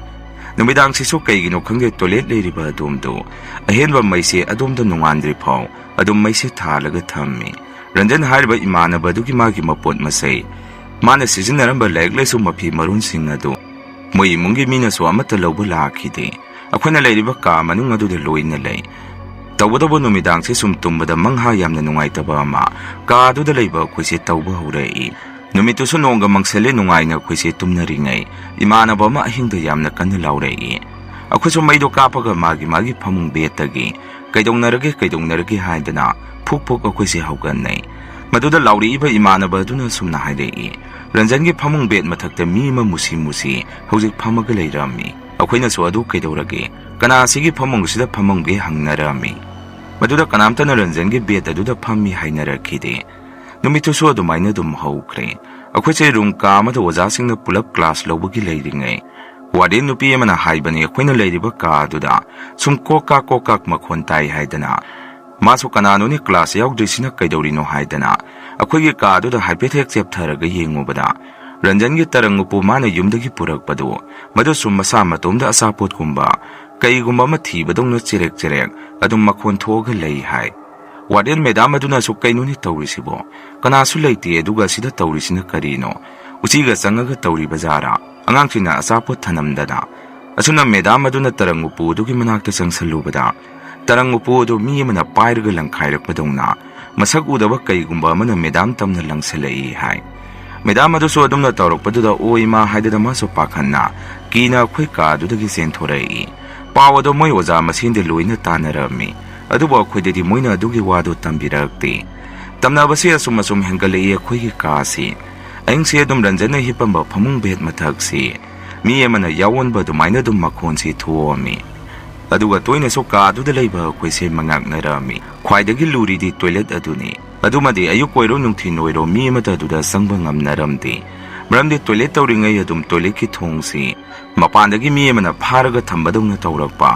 नुमिदांग सिसो कैगिनो खंगे टॉयलेट लेरिबा अदोमदो अहेनबा मैसे अदोमदा नुंगांद्रि फाउ अदोम मैसे थालगा थम्मी रंजन हारिबा इमानबदुगी मागी मपोट मसै माना सिजनरंबा लाइक लेसु मफी मरुन सिंगदो मोई मुंगी मीना सो अमत लौबा लाखिदे अखोइना लेरिबा का मनुंग अदुदे लोइना लै तौबदबो नुमिदांग से सुम तुंबदा मंगहा यामना नुंगाइतबा अमा का अदुदा लेबा अखोइसे तौबा हौरई नुमितुसु नोंगा मंगसले नुंगाइना अखोइसे तुमनरिङै इमानबा अमा अहिंगदा यामना कन्ना लाउरई ꯑꯩꯈꯣꯏꯁꯨ ꯃꯩꯗꯣ ꯀꯥꯞꯄꯒ ꯃꯥꯒꯤ ꯐꯃꯨꯡ ꯕꯦꯠꯇꯒꯤ ꯀꯩꯗꯧꯅꯔꯒꯦ ꯍꯥꯏꯗꯅ ꯐꯨꯛ ꯑꯩꯈꯣꯏꯁꯦ ꯍꯧꯒꯠꯅꯩ꯫ ꯃꯗꯨꯗ ꯂꯥꯎꯔꯛꯏꯕ ꯏꯃꯥꯟꯅꯕ ꯑꯗꯨꯅ ꯁꯨꯝꯅ ꯍꯥꯏꯔꯛꯏ, ꯔꯟꯖꯟꯒꯤ ꯐꯃꯨꯡ ꯕꯦꯠ ꯃꯊꯛꯇ ꯃꯤ ꯑꯃ ꯃꯨꯁꯤ ꯍꯧꯖꯤꯛ ꯐꯝꯃꯒ ꯂꯩꯔꯝꯃꯤ꯫ ꯑꯩꯈꯣꯏꯅꯁꯨ ꯑꯗꯨ ꯀꯩꯗꯧꯔꯒꯦ, ꯀꯅꯥ ꯑꯁꯤꯒꯤ ꯐꯃꯨꯡꯁꯤꯗ ꯐꯝꯃꯝꯒꯦ ꯍꯪꯅꯔꯝꯃꯤ꯫ ꯃꯗꯨꯗ ꯀꯅꯥꯝꯇꯅ ꯔꯟꯖꯟꯒꯤ ꯕꯦꯠ ꯑꯗꯨꯗ ꯐꯝꯃꯤ ꯍꯥꯏꯅꯔꯛꯈꯤꯗꯦ꯫ ꯅꯨꯃꯤꯠꯇꯨꯁꯨ ꯑꯗꯨꯃꯥꯏꯅ ꯑꯗꯨꯝ ꯍꯧꯈ꯭ꯔꯦ꯫ ꯑꯩꯈꯣꯏꯁꯦ ꯔꯨꯝ ꯀꯥ ꯑꯃꯗ ꯑꯣꯖꯥꯁꯤꯡꯅ ꯄꯨꯂꯞ ꯀ꯭ꯂꯥꯁ ꯂꯧꯕꯒꯤ ꯂꯩꯔꯤꯉꯩ ꯋꯥꯔꯗꯦꯟ ꯅꯨꯄꯤ ꯑꯃꯅ ꯍꯥꯏꯕꯅꯤ ꯑꯩꯈꯣꯏꯅ ꯂꯩꯔꯤꯕ ꯀꯥ ꯑꯗꯨꯗ ꯁꯨꯝ ꯀꯣꯛ ꯃꯈꯣꯟ ꯇꯥꯏ ꯍꯥꯏꯗꯅ꯫ ꯃꯥꯁꯨ ꯀꯅꯥꯅꯣꯅꯤ ꯀ꯭ꯂꯥꯁ ꯌꯥꯎꯗ꯭ꯔꯤꯁꯤꯅ ꯀꯩꯗꯧꯔꯤꯅꯣ ꯍꯥꯏꯗꯅ ꯑꯩꯈꯣꯏꯒꯤ ꯀꯥ ꯑꯗꯨꯗ ꯍꯥꯏꯐꯦꯠ ꯍꯦꯛ ꯆꯦꯞꯊꯔꯒ ꯌꯦꯡꯉꯨꯕꯗ ꯔꯟꯖꯟꯒꯤ ꯇꯔꯪ ꯎꯄꯨ ꯃꯥꯅ ꯌꯨꯝꯗꯒꯤ ꯄꯨꯔꯛꯄꯗꯨ ꯃꯗꯨ ꯁꯨꯝ ꯃꯁꯥ ꯃꯇꯣꯝꯗ ꯑꯆꯥꯄꯣꯠꯀꯨꯝꯕ ꯀꯩꯒꯨꯝꯕ ꯑꯃ ꯊꯤꯕꯗꯧꯅ ꯆꯦꯔꯦꯛ ꯑꯗꯨꯝ ꯃꯈꯣꯟ ꯊꯣꯛꯑꯒ ꯂꯩ ꯍꯥꯏ꯫ ꯋꯥꯔꯗꯦꯟ ꯃꯦꯗꯥꯝ ꯑꯗꯨꯅꯁꯨ ꯀꯩꯅꯣꯅꯤ ꯇꯧꯔꯤꯁꯤꯕꯣ, ꯀꯅꯥꯁꯨ ꯂꯩꯇꯦ ꯑꯗꯨꯒ ꯁꯤꯗ ꯇꯧꯔꯤꯁꯤꯅ ꯀꯔꯤꯅꯣ, ꯎꯆꯤꯒ ꯆꯪꯉꯒ ꯇꯧꯔꯤꯕ ꯖꯥꯔꯥ, ꯑꯉꯥꯡꯁꯤꯡꯅ ꯑꯆꯥꯄꯣꯠ ꯊꯅꯝꯗꯅ꯫ ꯑꯁꯨꯝꯅ ꯃꯦꯗꯥꯝ ꯑꯗꯨꯅ ꯇꯔꯪ ꯎꯄꯨ ꯑꯗꯨꯒꯤ ꯃꯅꯥꯛꯇ ꯆꯪꯁꯜꯂꯨꯕꯗ ꯇꯔꯪ ꯎꯄꯨ ꯑꯗꯨ ꯃꯤ ꯑꯃꯅ ꯄꯥꯏꯔꯒ ꯂꯪꯈꯥꯏꯔꯛꯄꯗꯧꯅ ꯃꯁꯛ ꯎꯗꯕ ꯀꯩꯒꯨꯝꯕ ꯑꯃꯅ ꯃꯦꯗꯥꯝ ꯇꯝꯅ ꯂꯪꯁꯜꯂꯛꯏ ꯍꯥꯏ꯫ ꯃꯦꯗꯥꯝ ꯑꯗꯨꯁꯨ ꯑꯗꯨꯝꯅ ꯇꯧꯔꯛꯄꯗꯨꯗ ꯑꯣ ꯏꯃꯥ ꯍꯥꯏꯗꯅ ꯃꯥꯁꯨ ꯄꯥꯈꯠꯅ ꯀꯤꯅ ꯑꯩꯈꯣꯏ ꯀꯥ ꯑꯗꯨꯗꯒꯤ ꯆꯦꯟꯊꯣꯔꯛꯏ꯫ ꯄꯥꯎ ꯑꯗꯣ ꯃꯣꯏ ꯑꯣꯖꯥ ꯃꯁꯦꯟꯗꯤ ꯂꯣꯏꯅ ꯇꯥꯟꯅꯔꯝꯃꯤ, ꯑꯗꯨꯕꯨ ꯑꯩꯈꯣꯏꯗꯗꯤ ꯃꯣꯏꯅ ꯑꯗꯨꯒꯤ ꯋꯥꯗꯨ ꯇꯝꯕꯤꯔꯛꯇꯦ꯫ ꯇꯝꯅꯕꯁꯤ ꯑꯁꯨꯝ ꯍꯦꯟꯒꯠꯂꯛꯏ ꯑꯩꯈꯣꯏꯒꯤ ꯀꯥꯁꯤ꯫ ꯑꯍꯤꯡꯁꯤ ꯑꯗꯨꯝ ꯔꯟꯖꯟꯅ ꯍꯤꯞꯄꯝꯕ ꯐꯃꯨꯡ ꯕꯦꯠ ꯃꯊꯛꯁꯤ ꯃꯤ ꯑꯃꯅ ꯌꯥꯎꯑꯣꯟꯕ ꯑꯗꯨꯃꯥꯏꯅ ꯑꯗꯨꯝ ꯃꯈꯣꯟꯁꯤ ꯊꯣꯛꯑꯝꯃꯤ꯫ ꯑꯗꯨꯒ ꯇꯣꯏꯅꯁꯨ ꯀꯥ ꯑꯗꯨꯗ ꯂꯩꯕ ꯑꯩꯈꯣꯏꯁꯦ ꯃꯉꯥꯛꯅꯔꯝꯃꯤ꯫ ꯈ꯭ꯋꯥꯏꯗꯒꯤ ꯂꯨꯔꯤꯗꯤ ꯇꯣꯏꯂꯦꯠ ꯑꯗꯨꯅꯤ꯫ ꯑꯗꯨꯃꯗꯤ ꯑꯌꯨꯛ ꯑꯣꯏꯔꯣ ꯅꯨꯡꯊꯤꯟ ꯑꯣꯏꯔꯣ ꯃꯤ ꯑꯃꯠꯇ ꯑꯗꯨꯗ ꯆꯪꯕ ꯉꯝꯅꯔꯝꯗꯦ꯫ ꯃꯔꯝꯗꯤ ꯇꯣꯏꯂꯦꯠ ꯇꯧꯔꯤꯉꯩ ꯑꯗꯨꯝ ꯇꯣꯏꯂꯦꯠꯀꯤ ꯊꯣꯡꯁꯤ ꯃꯄꯥꯟꯗꯒꯤ ꯃꯤ ꯑꯃꯅ ꯐꯥꯔꯒ ꯊꯝꯕꯗꯧꯅ ꯇꯧꯔꯛꯄ,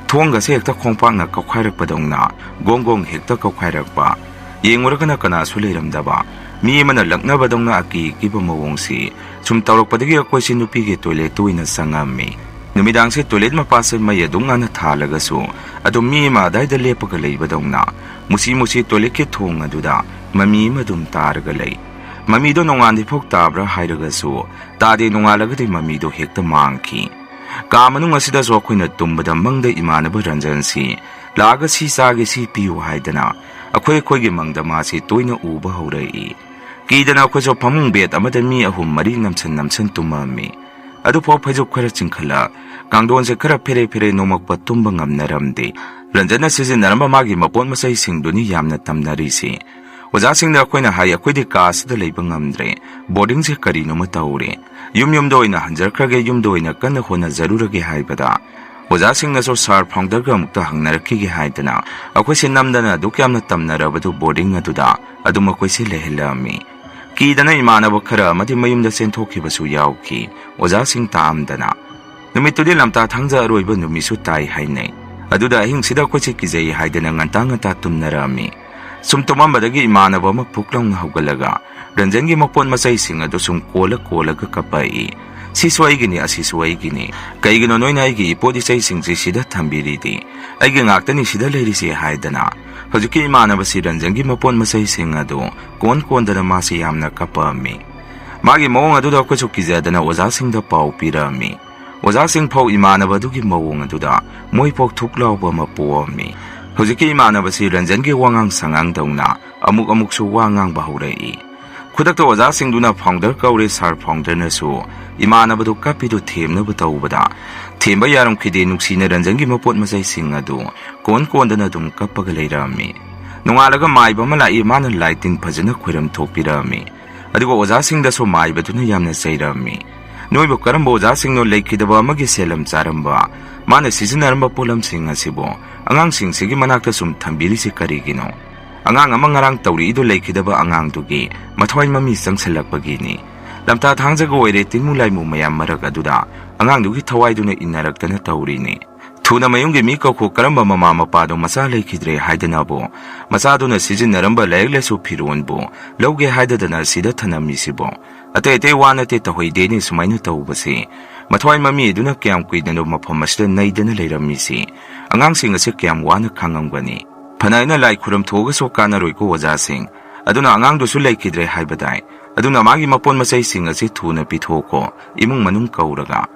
ꯊꯣꯡꯒꯁꯦ ꯍꯦꯛꯇ ꯈꯣꯡꯄꯥꯛꯅ ꯀꯧꯈꯥꯏꯔꯛꯄꯗꯧꯅ ꯒꯣꯡ ꯍꯦꯛꯇ ꯀꯧꯈꯥꯏꯔꯛꯄ, ꯌꯦꯡꯉꯨꯔꯒꯅ ꯀꯅꯥꯁꯨ ꯂꯩꯔꯝꯗꯕ, ꯃꯤ ꯑꯃꯅ ꯂꯛꯅꯕꯗꯧꯅ ꯑꯀꯤꯕ ꯃꯑꯣꯡꯁꯤ ꯁꯨꯝ ꯇꯧꯔꯛꯄꯗꯒꯤ ꯑꯩꯈꯣꯏꯁꯤ ꯅꯨꯄꯤꯒꯤ ꯇꯣꯏꯂꯦꯠꯇ ꯑꯣꯏꯅ ꯆꯪꯉꯝꯃꯤ꯫ ꯅꯨꯃꯤꯗꯥꯡꯁꯦ ꯇꯣꯏꯂꯦꯠ ꯃꯄꯥꯁꯦ ꯃꯩ ꯑꯗꯨꯝ ꯉꯥꯟꯅ ꯊꯥꯜꯂꯒꯁꯨ ꯑꯗꯨꯝ ꯃꯤ ꯑꯃ ꯑꯗꯥꯏꯗ ꯂꯦꯞꯄꯒ ꯂꯩꯕꯗꯧꯅ ꯃꯨꯁꯤ ꯇꯣꯏꯂꯦꯠꯀꯤ ꯊꯣꯡ ꯑꯗꯨꯗ ꯃꯃꯤ ꯑꯃ ꯑꯗꯨꯝ ꯇꯥꯔꯒ ꯂꯩ꯫ ꯃꯃꯤꯗꯣ ꯅꯣꯡꯉꯥꯟꯗ꯭ꯔꯤꯐꯥꯎ ꯇꯥꯕ꯭ꯔꯥ ꯍꯥꯏꯔꯒꯁꯨ ꯇꯥꯗꯦ, ꯅꯣꯡꯉꯥꯜꯂꯒꯗꯤ ꯃꯃꯤꯗꯣ ꯍꯦꯛꯇ ꯃꯥꯡꯈꯤ꯫ ꯀꯥ ꯃꯅꯨꯡ ꯑꯁꯤꯗꯁꯨ ꯑꯩꯈꯣꯏꯅ ꯇꯨꯝꯕꯗ ꯃꯪꯗ ꯏꯃꯥꯟꯅꯕ ꯔꯟꯖꯟꯁꯤ ꯂꯥꯛꯑꯒ ꯁꯤ ꯆꯥꯒꯦ ꯁꯤ ꯄꯤꯌꯨ ꯍꯥꯏꯗꯅ ꯑꯩꯈꯣꯏꯒꯤ ꯃꯪꯗ ꯃꯥꯁꯤ ꯇꯣꯏꯅ ꯎꯕ ꯍꯧꯔꯛꯏ꯫ ꯀꯤꯗꯅ ꯑꯩꯈꯣꯏꯁꯨ ꯐꯃꯨꯡ ꯕꯦꯠ ꯑꯃꯗ ꯃꯤ 3-4 ꯅꯝꯁꯟ ꯇꯨꯝꯃꯝꯃꯤ꯫ ꯑꯗꯨꯐꯥꯎ ꯐꯩꯖꯨꯞ ꯈꯔ ꯆꯤꯡꯈꯠꯂ ꯀꯥꯡꯊꯣꯟꯁꯦ ꯈꯔ ꯐꯦꯔꯦ ꯅꯣꯃꯛꯄ ꯇꯨꯝꯕ ꯉꯝꯅꯔꯝꯗꯦ꯫ ꯔꯟꯖꯟꯅ ꯁꯤꯖꯤꯟꯅꯔꯝꯕ ꯃꯥꯒꯤ ꯃꯄꯣꯠ ꯃꯆꯩꯁꯤꯡꯗꯨꯅꯤ ꯌꯥꯝꯅ ꯇꯝꯅꯔꯤꯁꯤ꯫ ꯑꯣꯖꯥꯁꯤꯡꯗ ꯑꯩꯈꯣꯏꯅ ꯍꯥꯏ ꯑꯩꯈꯣꯏꯗꯤ ꯀꯥ ꯑꯁꯤꯗ ꯂꯩꯕ ꯉꯝꯗ꯭ꯔꯦ, ꯕꯣꯔꯗꯤꯡꯁꯦ ꯀꯔꯤꯅꯣꯃ ꯇꯧꯔꯦ, ꯌꯨꯝꯗ ꯑꯣꯏꯅ ꯍꯟꯖꯔꯈ꯭ꯔꯒꯦ, ꯌꯨꯝꯗ ꯑꯣꯏꯅ ꯀꯟꯅ ꯍꯣꯠꯅꯖꯔꯨꯔꯒꯦ ꯍꯥꯏꯕꯗ ꯑꯣꯖꯥꯁꯤꯡꯅꯁꯨ ꯁꯥꯔ ꯐꯥꯎꯟꯗꯔꯒ ꯑꯃꯨꯛꯇ ꯍꯪꯅꯔꯛꯈꯤꯒꯦ ꯍꯥꯏꯗꯅ ꯑꯩꯈꯣꯏꯁꯦ ꯅꯝꯗꯅ ꯑꯗꯨꯛ ꯌꯥꯝꯅ ꯇꯝꯅꯔꯕꯗꯨ ꯕꯣꯔꯗꯤꯡ ꯑꯗꯨꯗ ꯑꯗꯨꯝ ꯑꯩꯈꯣꯏꯁꯦ ꯂꯩꯍꯜꯂꯝꯃꯤ꯫ ꯀꯤꯗꯅ ꯏꯃꯥꯟꯅꯕ ꯈꯔ ꯑꯃꯗꯤ ꯃꯌꯨꯝꯗ ꯆꯦꯟꯊꯣꯛꯈꯤꯕꯁꯨ ꯌꯥꯎꯈꯤ, ꯑꯣꯖꯥꯁꯤꯡ ꯇꯥꯑꯝꯗꯅ꯫ ꯅꯨꯃꯤꯠꯇꯨꯗꯤ ꯂꯝꯇꯥ ꯊꯥꯡꯖ ꯑꯔꯣꯏꯕ ꯅꯨꯃꯤꯠꯁꯨ ꯇꯥꯏ ꯍꯥꯏꯅꯩ꯫ ꯑꯗꯨꯗ ꯑꯍꯤꯡꯁꯤꯗ ꯑꯩꯈꯣꯏꯁꯦ ꯀꯤꯖꯩ ꯍꯥꯏꯗꯅ ꯉꯟꯇꯥ ꯇꯨꯝꯅꯔꯝꯃꯤ꯫ ꯁꯨꯝ ꯇꯨꯝꯃꯝꯕꯗꯒꯤ ꯏꯃꯥꯟꯅꯕ ꯑꯃ ꯐꯨꯛ ꯂꯥꯎꯅ ꯍꯧꯒꯠꯂꯒ ꯔꯟꯖꯟꯒꯤ ꯃꯄꯣꯠ ꯃꯆꯩꯁꯤꯡ ꯑꯗꯨ ꯁꯨꯝ ꯀꯣꯜꯂꯒ ꯀꯞꯄꯛꯏ꯫ ꯁꯤꯁꯨ ꯑꯩꯒꯤꯅꯤ, ꯑꯁꯤꯁꯨ ꯑꯩꯒꯤꯅꯤ, ꯀꯩꯒꯤꯅꯣ ꯅꯣꯏꯅ ꯑꯩꯒꯤ ꯏꯄꯣꯠ ꯏꯆꯩꯁꯤꯡꯁꯤ ꯁꯤꯗ ꯊꯝꯕꯤꯔꯤꯗꯤ, ꯑꯩꯒꯤ ꯉꯥꯛꯇꯅꯤ ꯁꯤꯗ ꯂꯩꯔꯤꯁꯤ ꯍꯥꯏꯗꯅ ꯍꯧꯖꯤꯛꯀꯤ ꯏꯃꯥꯟꯅꯕꯁꯤ ꯔꯟꯖꯟꯒꯤ ꯃꯄꯣꯠ ꯃꯆꯩꯁꯤꯡ ꯑꯗꯨ ꯀꯣꯟꯗꯅ ꯃꯥꯁꯤ ꯌꯥꯝꯅ ꯀꯞꯄꯛꯑꯝꯃꯤ꯫ ꯃꯥꯒꯤ ꯃꯑꯣꯡ ꯑꯗꯨꯗ ꯑꯩꯈꯣꯏꯁꯨ ꯀꯤꯖꯗꯅ ꯑꯣꯖꯥꯁꯤꯡꯗ ꯄꯥꯎ ꯄꯤꯔꯛꯑꯝꯃꯤ꯫ ꯑꯣꯖꯥꯁꯤꯡ ꯐꯥꯎ ꯏꯃꯥꯟꯅꯕ ꯑꯗꯨꯒꯤ ꯃꯑꯣꯡ ꯑꯗꯨꯗ ꯃꯣꯏꯐꯥꯎ ꯊꯨꯛ ꯂꯥꯎꯕ ꯑꯃ ꯄꯣꯛꯑꯝꯃꯤ꯫ ꯍꯧꯖꯤꯛꯀꯤ ꯏꯃꯥꯟꯅꯕꯁꯤ ꯔꯟꯖꯟꯒꯤ ꯋꯥꯉꯥꯡ ꯁꯉꯥꯡꯗꯧꯅ ꯑꯃꯨꯛꯁꯨ ꯋꯥ ꯉꯥꯡꯕ ꯍꯧꯔꯛꯏ꯫ ꯈꯨꯗꯛꯇ ꯑꯣꯖꯥꯁꯤꯡꯗꯨꯅ ꯐꯥꯎꯟꯗꯔ ꯀꯧꯔꯦ, ꯁꯥꯔ ꯐꯥꯎꯟꯗꯔꯅꯁꯨ ꯏꯃꯥꯟꯅꯕꯗꯨ ꯀꯞꯄꯤꯗꯨ ꯊꯦꯝꯅꯕ ꯇꯧꯕꯗ ꯊꯦꯝꯕ ꯌꯥꯔꯝꯈꯤꯗꯦ꯫ ꯅꯨꯡꯁꯤꯅ ꯔꯟꯖꯟꯒꯤ ꯃꯄꯣꯠ ꯃꯆꯩꯁꯤꯡ ꯑꯗꯨ ꯀꯣꯟꯗꯅ ꯑꯗꯨꯝ ꯀꯞꯄꯒ ꯂꯩꯔꯝꯃꯤ꯫ ꯅꯣꯡꯉꯥꯜꯂꯒ ꯃꯥꯏꯕ ꯑꯃ ꯂꯥꯛꯏ, ꯃꯥꯅ ꯂꯥꯏ ꯇꯤꯟ ꯐꯖꯅ ꯈꯣꯏꯔꯝ ꯊꯣꯛꯄꯤꯔꯛꯑꯝꯃꯤ꯫ ꯑꯗꯨꯒ ꯑꯣꯖꯥꯁꯤꯡꯗꯁꯨ ꯃꯥꯏꯕꯗꯨꯅ ꯌꯥꯝꯅ ꯆꯩꯔꯝꯃꯤ꯫ ꯅꯣꯏꯕꯨ ꯀꯔꯝꯕ ꯑꯣꯖꯥꯁꯤꯡꯅꯣ ꯂꯩꯈꯤꯗꯕ ꯑꯃꯒꯤ ꯁꯦꯂꯝ ꯆꯥꯔꯝꯕ, ꯃꯥꯅ ꯁꯤꯖꯤꯟꯅꯔꯝꯕ ꯄꯣꯠꯂꯝꯁꯤꯡ ꯑꯁꯤꯕꯨ ꯑꯉꯥꯡꯁꯤꯡꯁꯤꯒꯤ ꯃꯅꯥꯛꯇ ꯁꯨꯝ ꯊꯝꯕꯤꯔꯤꯁꯤ ꯀꯔꯤꯒꯤꯅꯣ? ꯑꯉꯥꯡ ꯑꯃ ꯉꯔꯥꯡ ꯇꯧꯔꯛꯏꯗꯨ ꯂꯩꯈꯤꯗꯕ ꯑꯉꯥꯡꯗꯨꯒꯤ ꯃꯊ꯭ꯋꯥꯏ ꯃꯃꯤ ꯆꯪꯁꯜꯂꯛꯄꯒꯤꯅꯤ꯫ ꯂꯝꯇꯥ ꯊꯥꯡꯖꯒ ꯑꯣꯏꯔꯦ, ꯇꯤꯡꯃꯨ ꯂꯥꯏꯃꯨ ꯃꯌꯥꯝ ꯃꯔꯛ ꯑꯗꯨꯗ ꯑꯉꯥꯡꯗꯨꯒꯤ ꯊꯋꯥꯏꯗꯨꯅ ꯏꯟꯅꯔꯛꯇꯅ ꯇꯧꯔꯤꯅꯤ꯫ ꯊꯨꯅ ꯃꯌꯨꯝꯒꯤ ꯃꯤ ꯀꯧꯈꯣ, ꯀꯔꯝꯕ ꯃꯃꯥ ꯃꯄꯥꯗꯣ ꯃꯆꯥ ꯂꯩꯈꯤꯗ꯭ꯔꯦ ꯍꯥꯏꯗꯅꯕꯨ ꯃꯆꯥꯗꯨꯅ ꯁꯤꯖꯤꯟꯅꯔꯝꯕ ꯂꯥꯏꯔꯤꯛ ꯂꯥꯏꯁꯨ ꯐꯤꯔꯣꯟꯕꯨ ꯂꯧꯒꯦ ꯍꯥꯏꯗꯗꯅ ꯁꯤꯗ ꯊꯅꯝꯃꯤꯁꯤꯕꯣ? ꯑꯇꯩ ꯋꯥ ꯅꯠꯇꯦ, ꯇꯧꯍꯩꯗꯦꯅꯦ ꯁꯨꯃꯥꯏꯅ ꯇꯧꯕꯁꯤ꯫ ꯃꯊ꯭ꯋꯥꯏ ꯃꯃꯤ ꯑꯗꯨꯅ ꯀꯌꯥꯝ ꯀꯨꯏꯗꯅꯣ ꯃꯐꯝ ꯑꯁꯤꯗ ꯅꯩꯗꯅ ꯂꯩꯔꯝꯃꯤꯁꯤ, ꯑꯉꯥꯡꯁꯤꯡ ꯑꯁꯤ ꯀꯌꯥꯝ ꯋꯥꯅ ꯈꯪꯉꯝꯒꯅꯤ꯫ ꯐꯅ ꯑꯩꯅ ꯂꯥꯏ ꯈꯨꯔꯝ ꯊꯣꯛꯑꯒꯁꯨ ꯀꯥꯟꯅꯔꯣꯏꯀꯣ ꯑꯣꯖꯥꯁꯤꯡ, ꯑꯗꯨꯅ ꯑꯉꯥꯡꯗꯨꯁꯨ ꯂꯩꯈꯤꯗ꯭ꯔꯦ ꯍꯥꯏꯕꯗꯥꯏ, ꯑꯗꯨꯅ ꯃꯥꯒꯤ ꯃꯄꯣꯠ ꯃꯆꯩꯁꯤꯡ ꯑꯁꯤ ꯊꯨꯅ ꯄꯤꯊꯣꯛꯈꯣ, ꯏꯃꯨꯡ ꯃꯅꯨꯡ ꯀꯧꯔꯒ꯫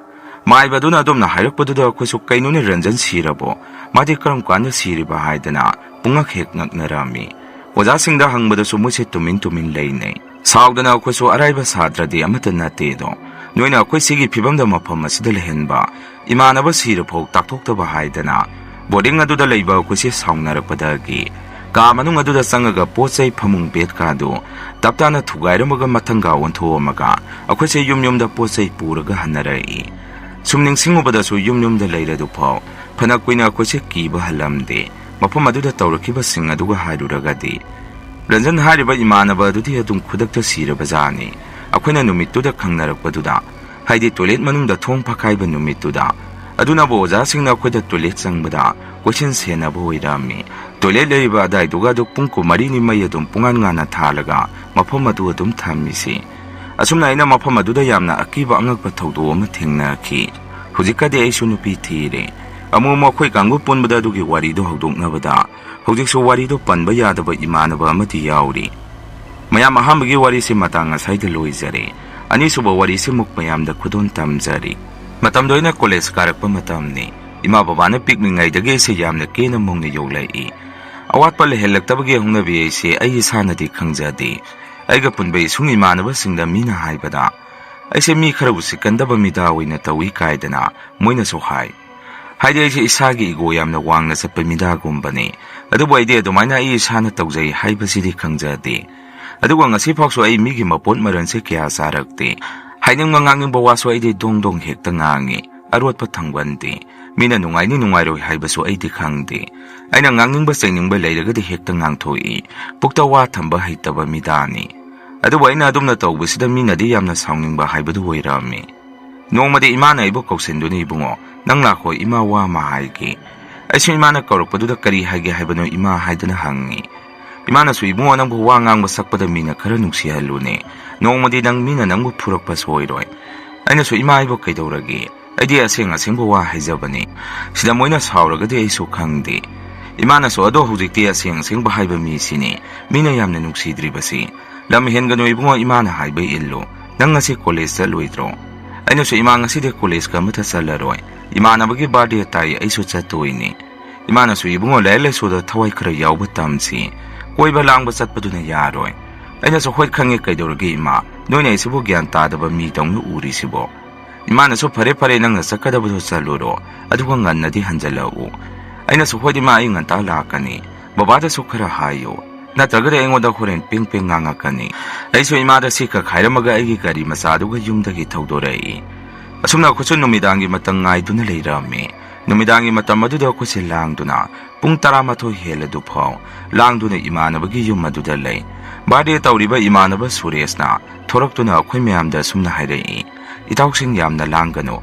ꯃꯥꯏꯕꯗꯨꯅ ꯑꯗꯨꯝꯅ ꯍꯥꯏꯔꯛꯄꯗꯨꯗ ꯑꯩꯈꯣꯏꯁꯨ ꯀꯩꯅꯣꯅꯦ, ꯔꯟꯖꯟ ꯁꯤꯔꯕꯣ? ꯃꯥꯗꯤ ꯀꯔꯝ ꯀꯥꯟꯗ ꯁꯤꯔꯤꯕ ꯍꯥꯏꯗꯅ ꯄꯨꯡꯉꯛ ꯍꯦꯛ ꯉꯛꯅꯔꯝꯃꯤ꯫ ꯑꯣꯖꯥꯁꯤꯡꯗ ꯍꯪꯕꯗꯁꯨ ꯃꯣꯏꯁꯦ ꯇꯨꯃꯤꯟ ꯂꯩꯅꯩ꯫ ꯁꯥꯎꯗꯅ ꯑꯩꯈꯣꯏꯁꯨ ꯑꯔꯥꯏꯕ ꯁꯥꯇ꯭ꯔꯗꯤ ꯑꯃꯠꯇ ꯅꯠꯇꯦꯗꯣ, Noina akwai sigi phibamda mafam asida lehenba imanaba sirapho takthokdaba haidana boarding aduda leiba akwai saunnarakpadagi ka manung aduda sangaga pochai phamung bed kadu taptana thugairamaga mathanga onthoamaga akwai yumyumda pochai puraga hanarai sumning singubada su yumyumda leiradu phau phana kuina akwai kiba halamde mafam aduda tawrakiba sing aduga hairuragadi Ranjan hariba imanaba adudi adum khudakta sirabajani akwai numittuda khangnarakpaduda haidi toilet manungda thong phakaiba numittuda aduna bo oja singna akwai toilet changbada question senaba oirami toilet leiba adaiduga du pungku marini mai adum pungan ngana thalaga mafam adu adum thammisi asumna aina mafam aduda yamna akiba angakpa thaudo ama thengnaki hujikade aisu nupi thire amu makhoi kangu punbada dugi warido hawdoknabada hojiksu warido panba yadaba imanaba amati yauri mayam ahambagi warisi matang asaida loizare anisuba warisi muk mayamda khudon tamjari matamdoina college karakpa matamni ima babana pikmingaidage se yamna kena mongna yoglai awatpa lehelaktabagi hungnabi aise ai sanadi khangjadi aiga punbai sung imanaba singda mina haibada aise mi kharabu sikandaba mida oina tawi kaidana moina so hai haide aise isagi igo yamna wangna sappa mida gumbani adubu aide adumaina ai isana tawjai haibasidi khangjadi aduga ngasi phokso ai migi mapot maranse kya sarakte hainang nganging bawaso aide dongdong hekta ngangi arotpa thangwandi mina nungaini nungairoi haibaso aide khangde aina nganging ba sengning ba leiragadi hekta ngangthoi pukta wa thamba haitaba midani adubu aina adumna tawbasida minadi yamna saungning ba haibadu oirami nongmade imana ibo kausenduni ibungo nang lakho ima wa ma haige aisu imana kaurakpaduda kari haige haibano ima haidana hangi imana su ibungo nangbu wa ngang basakpada mina khara nungsihalune nongmadi nang mina nangbu phurakpa soiroi aina su ima ibo kaidauragi aidi aseng asengbo wa haijabani sida moina sauragadi aisu khangde imana su ado hujikti aseng asengba haiba mi sini mina yamna nungsidribasi lam hengano ibungo imana haiba illo nang ngasi college loidro aina su ima ngaside college ka mata salaroi imana bagi birthday tai aisu chatoini imana su ibungo lele su da thawai khara yawba tamsi koiba langba chatpaduna yaroi aina so hoi khange kaidorgi ima noina isibo gyan tadaba mi dongnu uri sibo imana so phare phare nangna sakadaba do chaluro aduga ngannadi hanjalau aina so hoi ma ai nganta lakani babada so khara hayo natragade engoda horen ping ping ngangakani aiso imada sika khairamaga aigi gari masaduga yumdagi thawdorai asumna khusun numidangi matang ngai duna leirami numidangi matam aduda khusil langduna pung 12 heladu phau langduna imanabagi yum aduda lei bade tawriba imanaba suresna thoraktuna akhoi mayamda sumna hairei itauksing yamna langano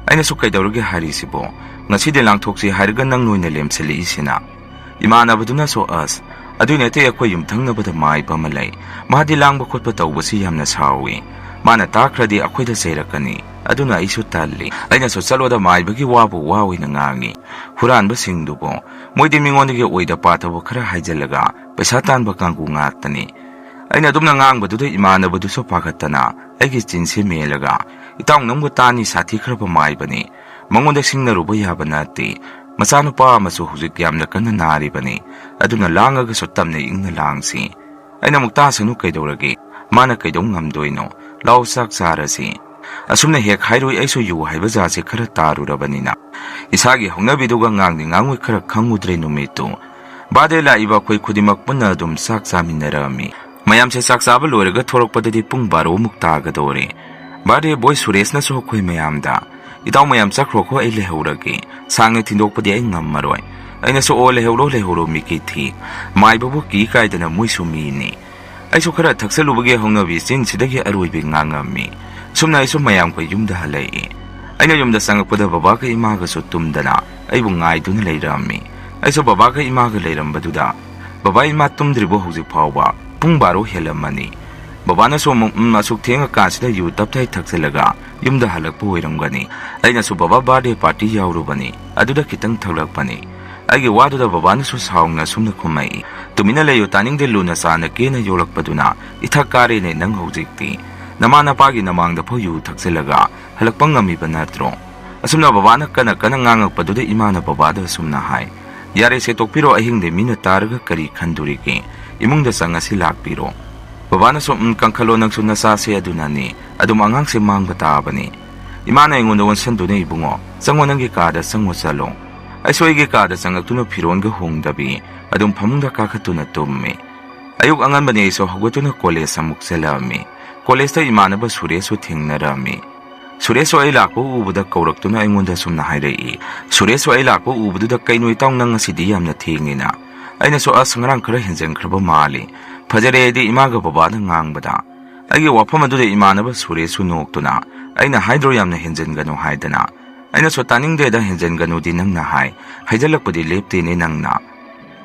aina su kaidawrge harisibo ngaside langthoksi harga nang noina lemseli isina imanabaduna so as adune te akhoi yum thangnabada mai pamalai mahdi langba khotpa tawbasi yamna sawi mana takradi akhoida seirakani aduna aisu talli aina so chaloda mai bagi wabu wawi na ngangi huran ba singdubo moidi mingondigi oida patabo khara haijalaga paisa tanba kangku ngaktani aina dumna ngangbaduda imanabadu so pakhatana aigi chinse melaga itang namgu tani sathi khara mai bani mangonda singnaruba yabanati masanupa amasu hujik yamna kana nari bani aduna langaga so tamne ingna langsi aina mukta sanu kaidoragi mana kaidong ngamdoino law sak sarasi asumna hek hairoi aisu yu haiba jase khara tarurabanina isagi hongnabiduga ngangni ngangoi khara khangudre numitu badela iba khoi khudimak punna dum sak saminarami mayamse sak saba loiraga thorokpadadi pung 12 mukta gadore bade boy suresh na so khoi mayamda itaw mayam chakro kho ai lehuragi sangne thindokpadi ai ngammaroi aina so ole hewro miki thi mai babu ki kaidana muisu mini aisu khara thaksalubage hongnabi sin sidagi aroibi ngangami sumna isu mayam ko yumda halai aina yumda sangakpada baba ka ima ga so tumdana aibu ngai dun leirami aisu baba ka ima ga leirambaduda baba ima tumdribo hoji phawba pung 12 helamani baba na so masuk thenga kasida yu tapthai thaksalaga yumda halakpo oiramgani aina so baba birthday party yaurubani aduda kitang thaglakpani aigi waduda baba na so saungna sumna khumai tumina leyo taningde luna sana kena yolakpaduna ithakare ne nang hojikti namana pagi namangda pho yu thakselaga halakpangami banatro asumna babana kana ngangakpaduda imana babada sumna hai yare se tokpiro ahingde mina targa kari khanduri ke imungda sangasi lakpiro Babanaso kangkalo nangso nasase adunani, adum angang si mangba tabani. Imana ingon wonsan dunay ibungo, sangwa nanggi kada sangwa salong. Ay soigi kada sangag tuno piron ga hongdabi, adum pamungda kakatuna tummi. Ayuk angan ba niya iso hagwatuna koles sa muksalami. Koles ta imana ba Sureso tingnarami. Sureso ay lakpo ubuda kaurakto na ingon da sumna hayray. Sureso ay lakpo ubuda kaino itang nang asidiyam na tingina. Ay naso as ngarang kara hinjang kraba mali. Pajare di imaga baba na ngang bada. Ay wapama do imana ba Sureso nokto na. Ay na hydroyam na hinjan gano haydana. Ay naso taning deda hinjan gano din nang nahay. Haydalak pa di lepti ni nang na.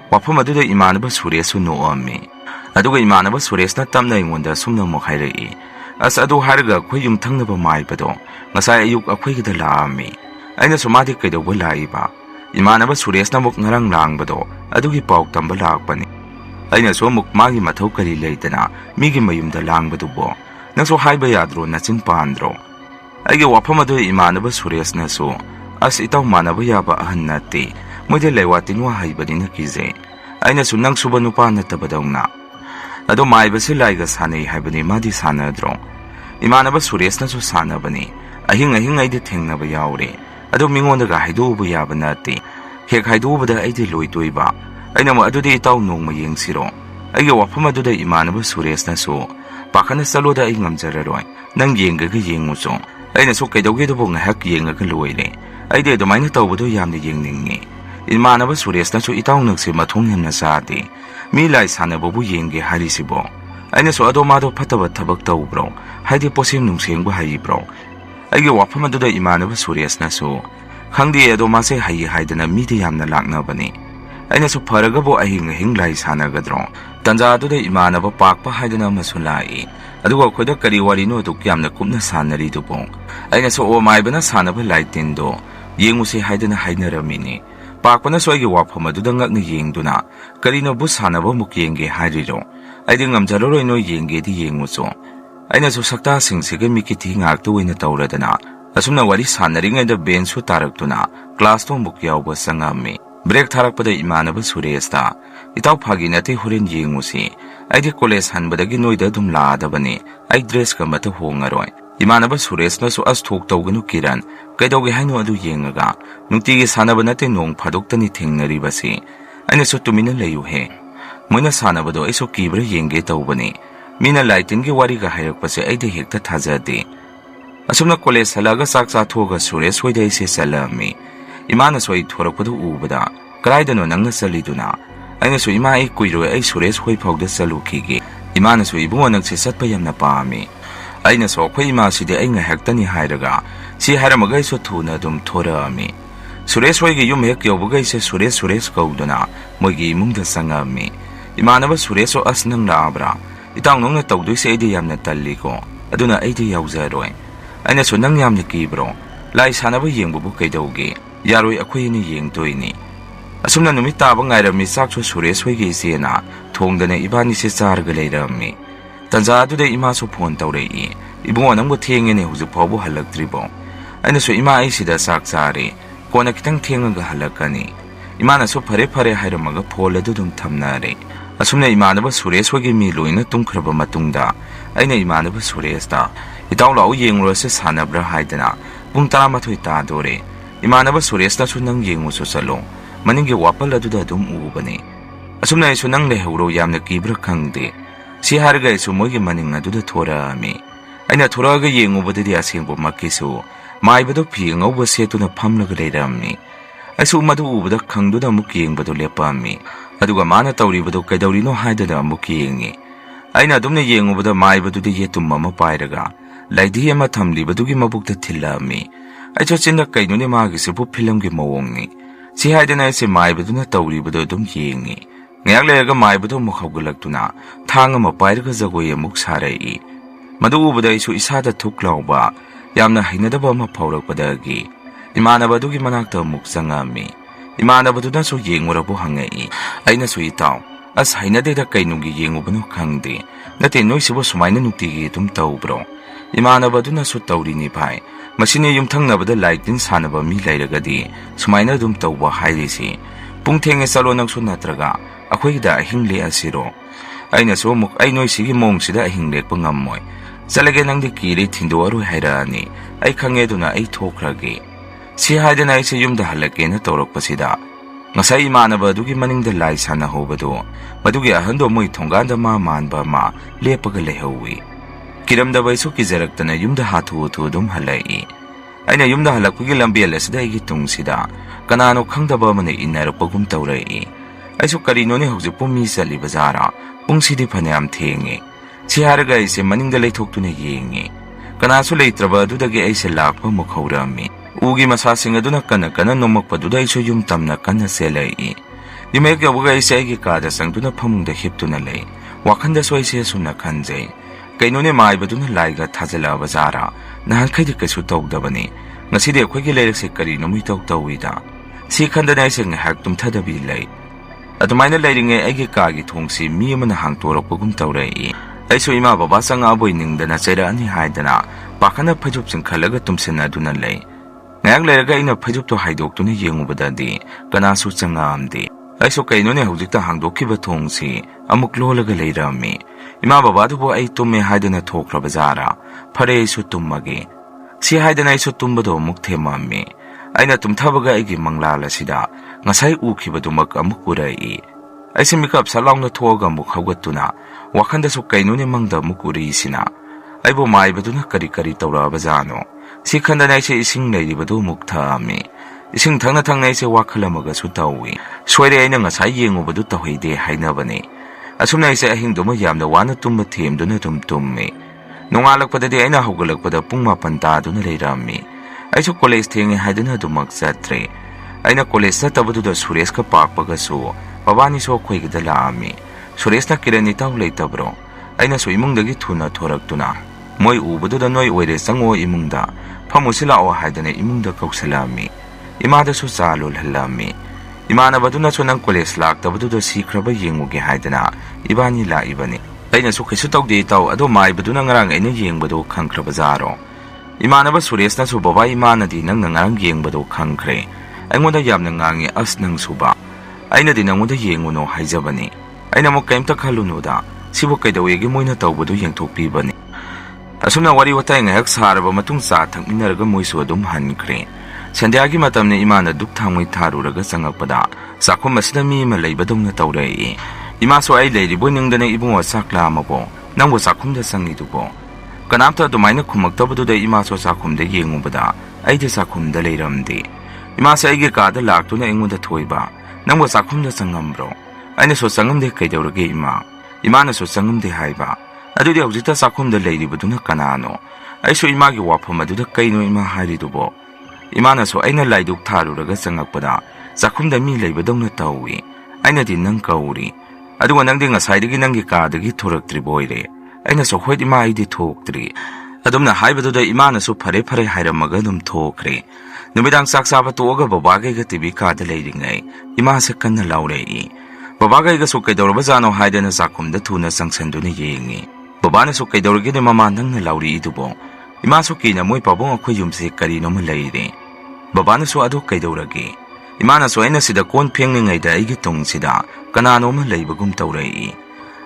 Wapama do imana ba Sureso noami. Aduga imana ba Sureso na tamna ingon da sumna mo hayray. As adu harga ko yung tang na ba may pado. Ngasay ayuk ako'y kita laami. Ay naso mati kayo wala iba. Imana ba Sureso na muk ngarang lang bado. Adugi pawag tambalak pa ni. Ay naso muk magi mataw kalilay na migi mayumda lang badubo. Nang so hay bayadro na sinpandro. Ay wapama do imana ba Sureso na so. As itaw mana ba yaba ahan nati. Mwede laywatin wahay ba din nakize. Ay naso nang subanupa na tabadaw na. Ado may ba sila ay gasanay hay ba ni madi sanadro. Imana ba Sureso na so sana ba ni. Ahing ay diteng na ba yawri. Ado mingon na gahaydo ba yaba nati. Kaya kahaydo ba da ay di loy-toy ba. Ay naman ado di itaw nung maying siro. Ay wapama do da imana ba Sureso na so. Baka na salo da ay ngamjararoy. Nang yeng gaga yeng muso. Ay naso kay daw gito po ngahak yeng gaga loy-le. Ay di ado may nataw ba do yam na yeng ningi. Imana ba Sureso na so itaw nagsimatong yan na sa ati. Milay sana ba bu yeng ge hari si bo. Ay naso ado mado patabat tabak taw bro. Hay di po sim nung siyeng ba hayi bro. Ay wapama do da imana ba Sureso na so. Hangdi ado masay hayi hayda na midi yam na lak na ba ni. Ay naso paraga bo ahing lay sana gadro. Tanja ado da imana ba pakpa hayda na masulai. Aduga ko da kariwari no ito kiyam na kumna sana rito po. Ay naso o may ba na sana ba lay tindo. Yeng mo si hayda na hay na ramini. Pakpa na so ay wapama do da ngak na yeng do na. Karino bu sana ba mukyenge hariro. Ay di ngamjaroroy no yenge di yeng mo so. Ay naso sakta singsiga mikiti ngak tuwin na tawrada na. Asum na wari sanaring ay da benso tarak to na, class to mukyaw ba sa ngami. Break tarak pa da imana ba Sureso ta. Itaw pagi nati hurin yeng musi. Ay di koles han ba da ginoy da dumlaada ba ni. Ay dress ka mata hongaroy. Imana ba Sureso na so as tuk taw gano kiran. Kay daw gihay no adu yeng aga. Nung tigi sana ba natin nung padukta ni ting nari ba si. Ay naso tuminan layo he. Muna sana ba do ay so kibra yengge taw ba ni. Mina laitin gi wari ka hayak pa si ay di hekta tazadi. Asum na koles halaga saksa thoga Sureso hoy day si salami. Imana so ay thorak pa do ubada. Karay no nang nasalido na. Ay naso ima ay kuiro ay Sureso hoy pawda salukigi. Imana so ibungo nagsisat pa yam na paami. Ay naso ko ima si di ay ngahekta ni hayraga. Si haramagay so tuna dum thora ami. Sureso hoy gi yumek yobugay si Sureso kawdo na. Mogi imong da sangami. Imana ba Sureso as nang naabra. Itang nung natawdoy si ay di yam na tali ko. Aduna ay di yawzaroy. Ay naso nang yam ni kibro. Lai sana ba yeng bubu kay dawgi. Yaroy ako'y ni yeng toy ni. Asum na numitabang ngay rami sakso Sureso hoy gisi na. Tongda na iba ni si sarga lay rami. Tanza do day ima so pon tawray i. Ibungo nang butingin ni huzuk pawbo halag tribo. Ay naso ima ay sida saksari. Ko na kitang tingang gahalag ka ni. Ima naso pare-pare hayra mga pola dudong tamnari. Asum na ima na ba Sureso hoy gimiloy na tungkraba matungda. Ay na ima na ba Sureso ta. Itaw lao yeng ro sa sanabra haydana. Kung taramatoy tadore. Imana ba Sureso na sunang yeng mo so salong. Maninggi wapal adu da dum uba ni. Asum na iso nang lehuro yam na kibra kang di. Si harga iso mo gi maning na duda tora ami. Ay na tora ga yeng uba di asing po makiso. May ba do pi ngaw ba siya to na pamlag layram ni. Ay so umadu uba da kang duda mukyeng ba do lepa ami. Aduga mana tawri ba do kay dawri no hayda da mukyeng ni. Ay na dum na yeng uba da may ba do di yetum mama payraga. Laidi ama thamli badugi mabukta thilami. Ay so chinda kay no ni magi se bu film gi mawong ni. Si hayda na si may badu na tawri badu dum yengi. Ngayak layga may badu mukhawgulag tu na. Thanga mapayra ka zagoy amuk saray. Madu ubada iso isada tuklaw ba. Yam na hinadaba mapawrag padagi. Imana badugi manakta amuk sangami. Imana badu na so yeng warabu hangay. Ay na so itaw. As hinade da kay nungi yeng ubano kangdi. Natin no isibo sumay na nugtigi itum taw bro. Imana ba dun na so tawri ni pai. Masini yung tang na ba da like din sana ba mi layragadi. Sumay na dum tawba hayli si. Pung tingi salo ng sunatraga. Ako'y da hingli asiro. ꯑꯩꯅꯁꯨ ꯑꯃꯨꯛ ꯑꯩ ꯅꯣꯏꯁꯤꯒꯤ ꯃꯑꯣꯡꯁꯤꯗ ꯑꯍꯤꯡ ꯂꯦꯛꯄ ꯉꯝꯃꯣꯏ, ꯆꯠꯂꯒꯦ ꯅꯪꯗꯤ ꯀꯤꯔꯦ ꯊꯤꯟꯗꯣꯛꯑꯔꯣꯏ ꯍꯥꯏꯔꯛꯑꯅꯤ, ꯑꯩ ꯈꯪꯉꯦ ꯑꯗꯨꯅ ꯑꯩ ꯊꯣꯛꯈ꯭ꯔꯒꯦ꯫ ꯁꯤ ꯍꯥꯏꯗꯅ ꯑꯩꯁꯦ ꯌꯨꯝꯗ ꯍꯜꯂꯛꯀꯦꯅ ꯇꯧꯔꯛꯄꯁꯤꯗ ꯉꯁꯥꯏ ꯏꯃꯥꯟꯅꯕ ꯑꯗꯨꯒꯤ ꯃꯅꯤꯡꯗ ꯂꯥꯏ ꯁꯥꯟꯅꯍꯧꯕꯗꯣ ꯃꯗꯨꯒꯤ ꯑꯍꯟꯗꯣ ꯃꯣꯏ ꯊꯣꯡꯒꯥꯟꯗ ꯃꯥ ꯃꯥꯟꯕ ꯑꯃ ꯂꯦꯞꯄꯒ ꯂꯩꯍꯧꯏ꯫ ꯀꯤꯔꯝꯗꯕ ꯑꯩꯁꯨ ꯀꯤꯖꯔꯛꯇꯅ ꯌꯨꯝꯗ ꯍꯥꯊꯨ ꯍꯥꯊꯨ ꯑꯗꯨꯝ ꯍꯜꯂꯛꯏ꯫ ꯑꯩꯅ ꯌꯨꯝꯗ ꯍꯜꯂꯛꯄꯒꯤ ꯂꯝꯕꯦꯜ ꯑꯁꯤꯗ ꯑꯩꯒꯤ ꯇꯨꯡꯁꯤꯗ ꯀꯅꯥꯅꯣ ꯈꯪꯗꯕ ꯑꯃꯅ ꯏꯟꯅꯔꯛꯄꯒꯨꯝ ꯇꯧꯔꯛꯏ꯫ ꯑꯩꯁꯨ ꯀꯔꯤꯅꯣꯅꯦ ꯍꯧꯖꯤꯛꯄꯨ ꯃꯤ ꯆꯠꯂꯤꯕ ꯖꯥꯔꯥ, ꯄꯨꯡꯁꯤꯗꯤ ꯐꯅꯌꯥꯝ ꯊꯦꯡꯉꯦ꯫ ꯁꯤ ꯍꯥꯏꯔꯒ ꯑꯩꯁꯦ ꯃꯅꯤꯡꯗ ꯂꯩꯊꯣꯛꯇꯨꯅ ꯌꯦꯡꯉꯤ꯫ ꯀꯅꯥꯁꯨ ꯂꯩꯇ꯭ꯔꯕ ꯑꯗꯨꯗꯒꯤ ꯑꯩꯁꯦ ꯂꯥꯛꯄ ꯑꯃꯨꯛ ꯍꯧꯔꯛꯑꯝꯃꯤ꯫ ꯎꯒꯤ ꯃꯁꯥꯁꯤꯡ ꯑꯗꯨꯅ ꯀꯟꯅ ꯀꯟꯅ ꯅꯣꯝꯃꯛꯄꯗꯨꯗ ꯑꯩꯁꯨ ꯌꯨꯝ ꯇꯝꯅ ꯀꯟꯅ ꯆꯦꯜꯂꯛꯏ꯫ ꯌꯨꯝ ꯍꯦꯛ ꯌꯧꯕꯒ ꯑꯩꯁꯦ ꯑꯩꯒꯤ ꯀꯥꯗ ꯆꯪꯗꯨꯅ ꯐꯃꯨꯡꯗ ꯍꯤꯞꯇꯨꯅ ꯂꯩ꯫ ꯋꯥꯈꯟꯗꯁꯨ ꯑꯩꯁꯦ ꯑꯁꯨꯝꯅ ꯈꯟꯖꯩ, ꯀꯩꯅꯣꯅꯦ ꯃꯥꯏꯕꯗꯨꯅ ꯂꯥꯏꯒ ꯊꯥꯖꯤꯜꯂꯛꯑꯕ ꯖꯥꯔꯥ, ꯅꯍꯥꯟꯈꯩꯗꯤ ꯀꯩꯁꯨ ꯇꯧꯗꯕꯅꯤ, ꯉꯁꯤꯗꯤ ꯑꯩꯈꯣꯏꯒꯤ ꯂꯩꯔꯛꯁꯦ ꯀꯔꯤꯅꯣ ꯏꯇꯧ ꯇꯧꯏꯗ꯫ ꯁꯤ ꯈꯟꯗꯅ ꯑꯩꯁꯦ ꯉꯥꯏꯍꯥꯛ ꯇꯨꯝꯊꯗꯕꯤ ꯂꯩ꯫ ꯑꯗꯨꯃꯥꯏꯅ ꯂꯩꯔꯤꯉꯩ ꯑꯩꯒꯤ ꯀꯥꯒꯤ ꯊꯣꯡꯁꯤ ꯃꯤ ꯑꯃꯅ ꯍꯥꯡꯇꯣꯔꯛꯄꯒꯨꯝ ꯇꯧꯔꯛꯏ꯫ ꯑꯩꯁꯨ ꯏꯃꯥ ꯕꯕꯥ ꯆꯪꯉꯛꯑꯕꯣꯏ ꯅꯤꯡꯗꯅ ꯆꯩꯔꯛꯑꯅꯤ ꯍꯥꯏꯗꯅ ꯄꯥꯈꯠꯅ ꯐꯩꯖꯨꯞ ꯆꯤꯡꯈꯠꯂꯒ ꯇꯨꯝꯁꯤꯟꯅꯗꯨꯅ ꯂꯩ꯫ ꯉꯥꯏꯍꯥꯛ ꯂꯩꯔꯒ ꯑꯩꯅ ꯐꯩꯖꯨꯞꯇꯣ ꯍꯥꯏꯗꯣꯛꯇꯨꯅ ꯌꯦꯡꯉꯨꯕꯗꯗꯤ ꯀꯅꯥꯁꯨ ꯆꯪꯉꯛꯑꯝꯗꯦ꯫ ꯑꯩꯁꯨ ꯀꯩꯅꯣꯅꯦ ꯍꯧꯖꯤꯛꯇ ꯍꯥꯡꯗꯣꯛꯈꯤꯕ ꯊꯣꯡꯁꯤ ꯑꯃꯨꯛ ꯂꯣꯜꯂꯒ ꯂꯩꯔꯝꯃꯤ꯫ ꯏꯃꯥ ꯕꯕꯥꯗꯨꯕꯨ ꯑꯩ ꯇꯨꯝꯃꯦ ꯍꯥꯏꯗꯅ ꯊꯣꯛꯈ꯭ꯔꯕ ꯖꯥꯔꯥ, ꯐꯔꯦ ꯑꯩꯁꯨ ꯇꯨꯝꯃꯒꯦ꯫ ꯁꯤ ꯍꯥꯏꯗꯅ ꯑꯩꯁꯨ ꯇꯨꯝꯕꯗꯣ ꯑꯃꯨꯛ ꯊꯦꯝꯃꯝꯃꯤ꯫ ꯑꯩꯅ ꯇꯨꯝꯊꯕꯒ ꯑꯩꯒꯤ ꯃꯪꯂꯥꯜ ꯑꯁꯤꯗ ꯉꯁꯥꯏ ꯎꯈꯤꯕꯗꯨꯃꯛ ꯑꯃꯨꯛ ꯎꯔꯛꯏ꯫ ꯑꯩꯁꯦ ꯃꯤꯀꯞ ꯁꯠ ꯂꯥꯎꯅ ꯊꯣꯛꯑꯒ ꯑꯃꯨꯛ ꯍꯧꯒꯠꯇꯨꯅ ꯋꯥꯈꯟꯗꯁꯨ ꯀꯩꯅꯣꯅꯦ ꯃꯪꯗ ꯑꯃꯨꯛ ꯎꯔꯛꯏꯁꯤꯅ, ꯑꯩꯕꯨ ꯃꯥꯏꯕꯗꯨꯅ ꯀꯔꯤ ꯀꯔꯤ ꯇꯧꯔꯛꯑꯕꯖꯥꯠꯅꯣ꯫ ꯁꯤ ꯈꯟꯗꯅ ꯑꯩꯁꯦ ꯏꯁꯤꯡ ꯂꯩꯔꯤꯕꯗꯨ ꯑꯃꯨꯛ ꯊꯛꯑꯝꯃꯤ꯫ ꯏꯁꯤꯡ ꯊꯛꯅ ꯊꯛꯅ ꯑꯩꯁꯦ ꯋꯥꯈꯜ ꯑꯃꯒꯁꯨ ꯇꯧꯏ꯫ ꯁꯣꯏꯔꯦ, ꯑꯩꯅ ꯉꯁꯥꯏ ꯌꯦꯡꯉꯨꯕꯗꯨ ꯇꯧꯍꯩꯗꯦ ꯍꯥꯏꯅꯕꯅꯤ꯫ ꯑꯁꯨꯝꯅ ꯑꯩꯁꯦ ꯑꯍꯤꯡꯗꯨꯃꯌꯥꯝꯅ ꯋꯥꯅ ꯇꯨꯝꯕ ꯊꯦꯝꯗꯨꯅ ꯑꯗꯨꯝ ꯇꯨꯝꯃꯤ꯫ ꯅꯣꯡꯉꯥꯜꯂꯛꯄꯗꯗꯤ ꯑꯩꯅ ꯍꯧꯒꯠꯂꯛꯄꯗ ꯄꯨꯡ 9 ꯇꯥꯗꯨꯅ ꯂꯩꯔꯝꯃꯤ꯫ ꯑꯩꯁꯨ ꯀꯣꯂꯦꯖ ꯊꯦꯡꯉꯦ ꯍꯥꯏꯗꯨꯅ ꯑꯗꯨꯃꯛ ꯆꯠꯇ꯭ꯔꯦ꯫ ꯑꯩꯅ ꯀꯣꯂꯦꯖ ꯆꯠꯇꯕꯗꯨꯗ ꯁꯨꯔꯦꯁꯀ ꯄꯥꯛꯄꯒꯁꯨ ꯃꯕꯥꯅꯤꯁꯨ ꯑꯩꯈꯣꯏꯒꯤꯗ ꯂꯥꯛꯑꯝꯃꯤ꯫ ꯁꯨꯔꯦꯁꯅ ꯀꯤꯔꯟ ꯏꯇꯥꯎ ꯂꯩꯇꯕ꯭ꯔꯣ? ꯑꯩꯅꯁꯨ ꯏꯃꯨꯡꯗꯒꯤ ꯊꯨꯅ ꯊꯣꯔꯛꯇꯨꯅ ꯃꯣꯏ ꯎꯕꯗꯨꯗ ꯅꯣꯏ ꯑꯣꯏꯔꯦ ꯆꯪꯉꯣ ꯏꯃꯨꯡꯗ, ꯐꯝꯃꯨꯁꯤ ꯂꯥꯛꯑꯣ ꯍꯥꯏꯗꯅ ꯏꯃꯨꯡꯗ ꯀꯧꯁꯜꯂꯛꯑꯝꯃꯤ꯫ ꯏꯃꯥꯗꯁꯨ ꯆꯥ ꯂꯣꯜꯍꯜꯂꯝꯃꯤ꯫ ꯏꯃꯥꯟꯅꯕꯗꯨꯅꯁꯨ ꯅꯪ ꯀꯣꯂꯦꯖ ꯂꯥꯛꯇꯕꯗꯨꯗ ꯁꯤꯈ꯭ꯔꯕ ꯌꯦꯡꯉꯨꯒꯦ ꯍꯥꯏꯗꯅ ꯏꯕꯥꯅꯤ ꯂꯥꯛꯏꯕꯅꯤ꯫ ꯑꯩꯅꯁꯨ ꯀꯩꯁꯨ ꯇꯧꯗꯦ ꯏꯇꯥꯎ, ꯑꯗꯣ ꯃꯥꯏꯕꯗꯨꯅ ꯉꯔꯥꯡ ꯑꯩꯅ ꯌꯦꯡꯕꯗꯣ ꯈꯪꯈ꯭ꯔꯕꯖꯥꯔꯣ? ꯏꯃꯥꯟꯅꯕ ꯁꯨꯔꯦꯁꯅꯁꯨ ꯕꯕꯥ ꯏꯃꯥꯅꯗꯤ ꯅꯪꯅ ꯉꯔꯥꯡ ꯌꯦꯡꯕꯗꯣ ꯈꯪꯈ꯭ꯔꯦ, ꯑꯩꯉꯣꯟꯗ ꯌꯥꯝꯅ ꯉꯥꯡꯉꯤ꯫ ꯑꯁ ꯅꯪꯁꯨꯕ, ꯑꯩꯅꯗꯤ ꯅꯪꯉꯣꯟꯗ ꯌꯦꯡꯉꯨꯅꯣ ꯍꯥꯏꯖꯕꯅꯤ꯫ ꯑꯩꯅ ꯑꯃꯨꯛ ꯀꯩꯝꯇ ꯈꯜꯂꯨꯅꯨꯗ, ꯁꯤꯕꯨ ꯀꯩꯗꯧꯋꯦꯒꯦ ꯃꯣꯏꯅ ꯇꯧꯕꯗꯨ ꯌꯦꯡꯊꯣꯛꯄꯤꯕꯅꯤ꯫ ꯑꯁꯨꯝꯅ ꯋꯥꯔꯤ ꯋꯥꯇꯥꯏ ꯉꯥꯏꯍꯥꯛ ꯁꯥꯔꯕ ꯃꯇꯨꯡ ꯆꯥ ꯊꯛꯃꯤꯟꯅꯔꯒ ꯃꯣꯏꯁꯨ ꯑꯗꯨꯝ ꯍꯟꯈ꯭ꯔꯦ꯫ ꯁꯟꯙ꯭ꯌꯥꯒꯤ ꯃꯇꯝꯅ ꯏꯃꯥꯅ ꯗꯨꯛ ꯊꯥꯡꯃꯩ ꯊꯥꯔꯨꯔꯒ ꯆꯪꯉꯛꯄꯗ ꯆꯥꯛꯈꯨꯝ ꯑꯁꯤꯗ ꯃꯤ ꯑꯃ ꯂꯩꯕꯗꯧꯅ ꯇꯧꯔꯛꯏ꯫ ꯏꯃꯥꯁꯨ ꯑꯩ ꯂꯩꯔꯤꯕꯣꯏ ꯅꯤꯡꯗꯅ ꯏꯕꯨꯡꯉꯣ ꯆꯥꯛ ꯂꯥꯝꯃꯕꯣ? ꯅꯪꯕꯨ ꯆꯥꯛꯈꯨꯝꯗ ꯆꯪꯉꯤꯗꯨꯕꯣ? ꯀꯅꯥꯝꯇ ꯑꯗꯨꯃꯥꯏꯅ ꯈꯨꯝꯃꯛꯇꯕꯗꯨꯗ ꯏꯃꯥꯁꯨ ꯆꯥꯛꯈꯨꯝꯗ ꯌꯦꯡꯉꯨꯕꯗ ꯑꯩꯗꯤ ꯆꯥꯛꯈꯨꯝꯗ ꯂꯩꯔꯝꯗꯦ꯫ ꯏꯃꯥꯁꯦ ꯑꯩꯒꯤ ꯀꯥꯗ ꯂꯥꯛꯇꯨꯅ ꯑꯩꯉꯣꯟꯗ ꯊꯣꯏꯕ, ꯅꯪꯕꯨ ꯆꯥꯛꯈꯨꯝꯗ ꯆꯪꯉꯝꯕ꯭ꯔꯣ? ꯑꯩꯅꯁꯨ ꯆꯪꯉꯝꯗꯦ, ꯀꯩꯗꯧꯔꯒꯦ ꯏꯃꯥ? ꯏꯃꯥꯅꯁꯨ ꯆꯪꯉꯝꯗꯦ ꯍꯥꯏꯕ꯫ ꯑꯗꯨꯗꯤ ꯍꯧꯖꯤꯛꯇ ꯆꯥꯛꯈꯨꯝꯗ ꯂꯩꯔꯤꯕꯗꯨꯅ ꯀꯅꯥꯅꯣ? ꯑꯩꯁꯨ ꯏꯃꯥꯒꯤ ꯋꯥꯐꯝ ꯑꯗꯨꯗ ꯀꯩꯅꯣ ꯏꯃꯥ ꯍꯥꯏꯔꯤꯗꯨꯕꯣ? ꯏꯃꯥꯅꯁꯨ ꯑꯩꯅ ꯂꯥꯏꯗꯨꯛ ꯊꯥꯔꯨꯔꯒ ꯆꯪꯉꯛꯄꯗ ꯆꯥꯛꯈꯨꯝꯗ ꯃꯤ ꯂꯩꯕꯗꯧꯅ ꯇꯧꯏ꯫ ꯑꯩꯅꯗꯤ ꯅꯪ ꯀꯧꯔꯤ, ꯑꯗꯨꯒ ꯅꯪꯗꯤ ꯉꯁꯥꯏꯗꯒꯤ ꯅꯪꯒꯤ ꯀꯥꯗꯒꯤ ꯊꯣꯔꯛꯇ꯭ꯔꯤꯕꯣꯏꯔꯦ꯫ ꯑꯩꯅꯁꯨ ꯍꯣꯏ ꯏꯃꯥ ꯑꯩꯗꯤ ꯊꯣꯛꯇ꯭ꯔꯤ꯫ ꯑꯗꯨꯝꯅ ꯍꯥꯏꯕꯗꯨꯗ ꯏꯃꯥꯅꯁꯨ ꯐꯔꯦ ꯐꯔꯦ ꯍꯥꯏꯔꯝꯃꯒ ꯑꯗꯨꯝ ꯊꯣꯛꯈ꯭ꯔꯦ꯫ ꯅꯨꯃꯤꯗꯥꯡ ꯆꯥꯛ ꯆꯥꯕ ꯇꯣꯛꯑꯒ ꯕꯕꯥꯒꯩꯒ ꯇꯤꯚꯤ ꯀꯥꯗ ꯂꯩꯔꯤꯉꯩ ꯏꯃꯥꯁꯦ ꯀꯟꯅ ꯂꯥꯎꯔꯛꯏ꯫ ꯕꯕꯥꯒꯩꯒꯁꯨ ꯀꯩꯗꯧꯔꯕꯖꯥꯠꯅꯣ ꯍꯥꯏꯗꯅ ꯆꯥꯛꯈꯨꯝꯗ ꯊꯨꯅ ꯆꯪꯁꯟꯗꯨꯅ ꯌꯦꯡꯉꯤ꯫ ꯕꯕꯥꯅꯁꯨ ꯀꯩꯗꯧꯔꯒꯦꯅꯦ ꯃꯃꯥ ꯅꯪꯅ ꯂꯥꯎꯔꯛꯏꯗꯨꯕꯣ? ꯏꯃꯥꯁꯨ ꯀꯤꯅ ꯃꯣꯏ ꯄꯥꯕꯨꯡ ꯑꯩꯈꯣꯏ ꯌꯨꯝꯁꯦ ꯀꯔꯤꯅꯣꯃ ꯂꯩꯔꯦ꯫ ꯕꯕꯥꯅꯁꯨ ꯑꯗꯨ ꯀꯩꯗꯧꯔꯒꯦ? ꯏꯃꯥꯅꯁꯨ ꯑꯩꯅ ꯁꯤꯗ ꯀꯣꯟ ꯐꯦꯡꯂꯤꯉꯩꯗ ꯑꯩꯒꯤ ꯇꯨꯡꯁꯤꯗ ꯀꯅꯥꯅꯣꯃ ꯂꯩꯕꯒꯨꯝ ꯇꯧꯔꯛꯏ꯫